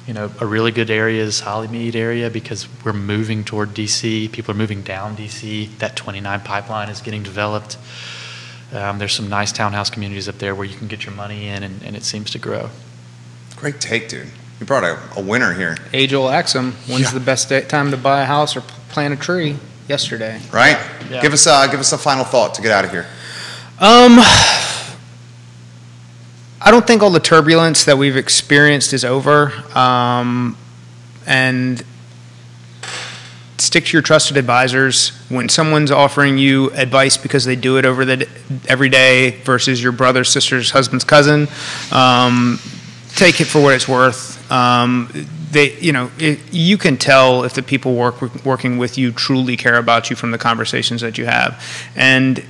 A really good area is Hollymead area because we're moving toward DC. People are moving down DC. That 29 pipeline is getting developed. There's some nice townhouse communities up there where you can get your money in, and it seems to grow. Great take, dude. You brought a winner here. Age-old axiom. When's the best time to buy a house or plant a tree? Yesterday. Right? Yeah. Give us a final thought to get out of here. I don't think all the turbulence that we've experienced is over. And stick to your trusted advisors. When someone's offering you advice because they do it every day versus your brother, sister's, husband's cousin, take it for what it's worth. You can tell if the people working with you truly care about you from the conversations that you have, and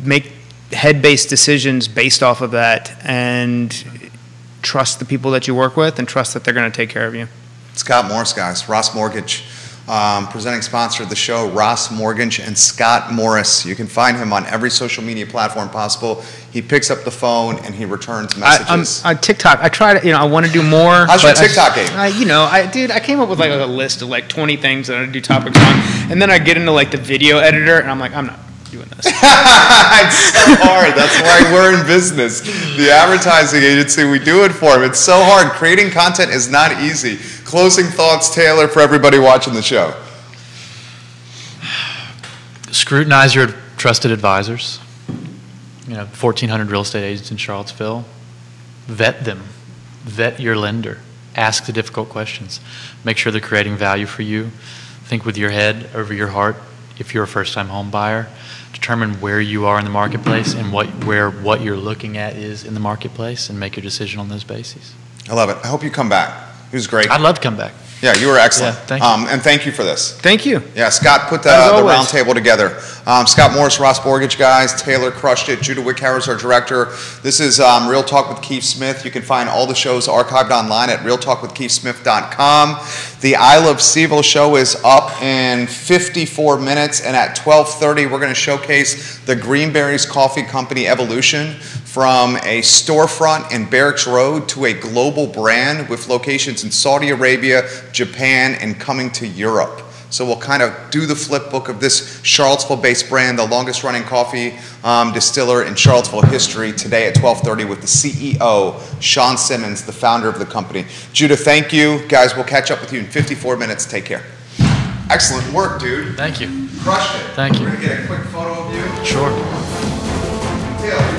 make head-based decisions based off of that, and trust the people that you work with, and trust that they're going to take care of you. Scott Morris, guys, Ross Mortgage, presenting sponsor of the show, Ross Mortgage and Scott Morris. You can find him on every social media platform possible. He picks up the phone and he returns messages. On TikTok, I try to, I want to do more. How's your TikTok game? I came up with like a list of like 20 things that I do topics on, and then I get into like the video editor, and I'm like, I'm not doing this. It's so hard. That's why we're in business. The advertising agency, we do it for them. It's so hard. Creating content is not easy. Closing thoughts, Taylor, for everybody watching the show. Scrutinize your trusted advisors. 1,400 real estate agents in Charlottesville. Vet them. Vet your lender. Ask the difficult questions. Make sure they're creating value for you. Think with your head over your heart if you're a first-time home buyer. Determine where you are in the marketplace and what you're looking at is in the marketplace, and make your decision on those bases. I love it. I hope you come back. It was great. I'd love to come back. Yeah, you were excellent. Yeah, thank you. And thank you for this. Thank you. Yeah, Scott put the round table together. Scott Morris, Ross Mortgage guys. Taylor crushed it. Judah Wickhauer is our director. This is Real Talk with Keith Smith. You can find all the shows archived online at realtalkwithkeithsmith.com. The I Love CVille show is up in 54 minutes, and at 12:30 we're going to showcase the Greenberry's Coffee Company evolution from a storefront in Barracks Road to a global brand with locations in Saudi Arabia, Japan, and coming to Europe. So we'll kind of do the flip book of this Charlottesville-based brand, the longest running coffee distiller in Charlottesville history, today at 12:30 with the CEO, Sean Simmons, the founder of the company. Judah, thank you. Guys, we'll catch up with you in 54 minutes. Take care. Excellent work, dude. Thank you. Crushed it. Thank you. We're going to get a quick photo of you. Sure. Taylor.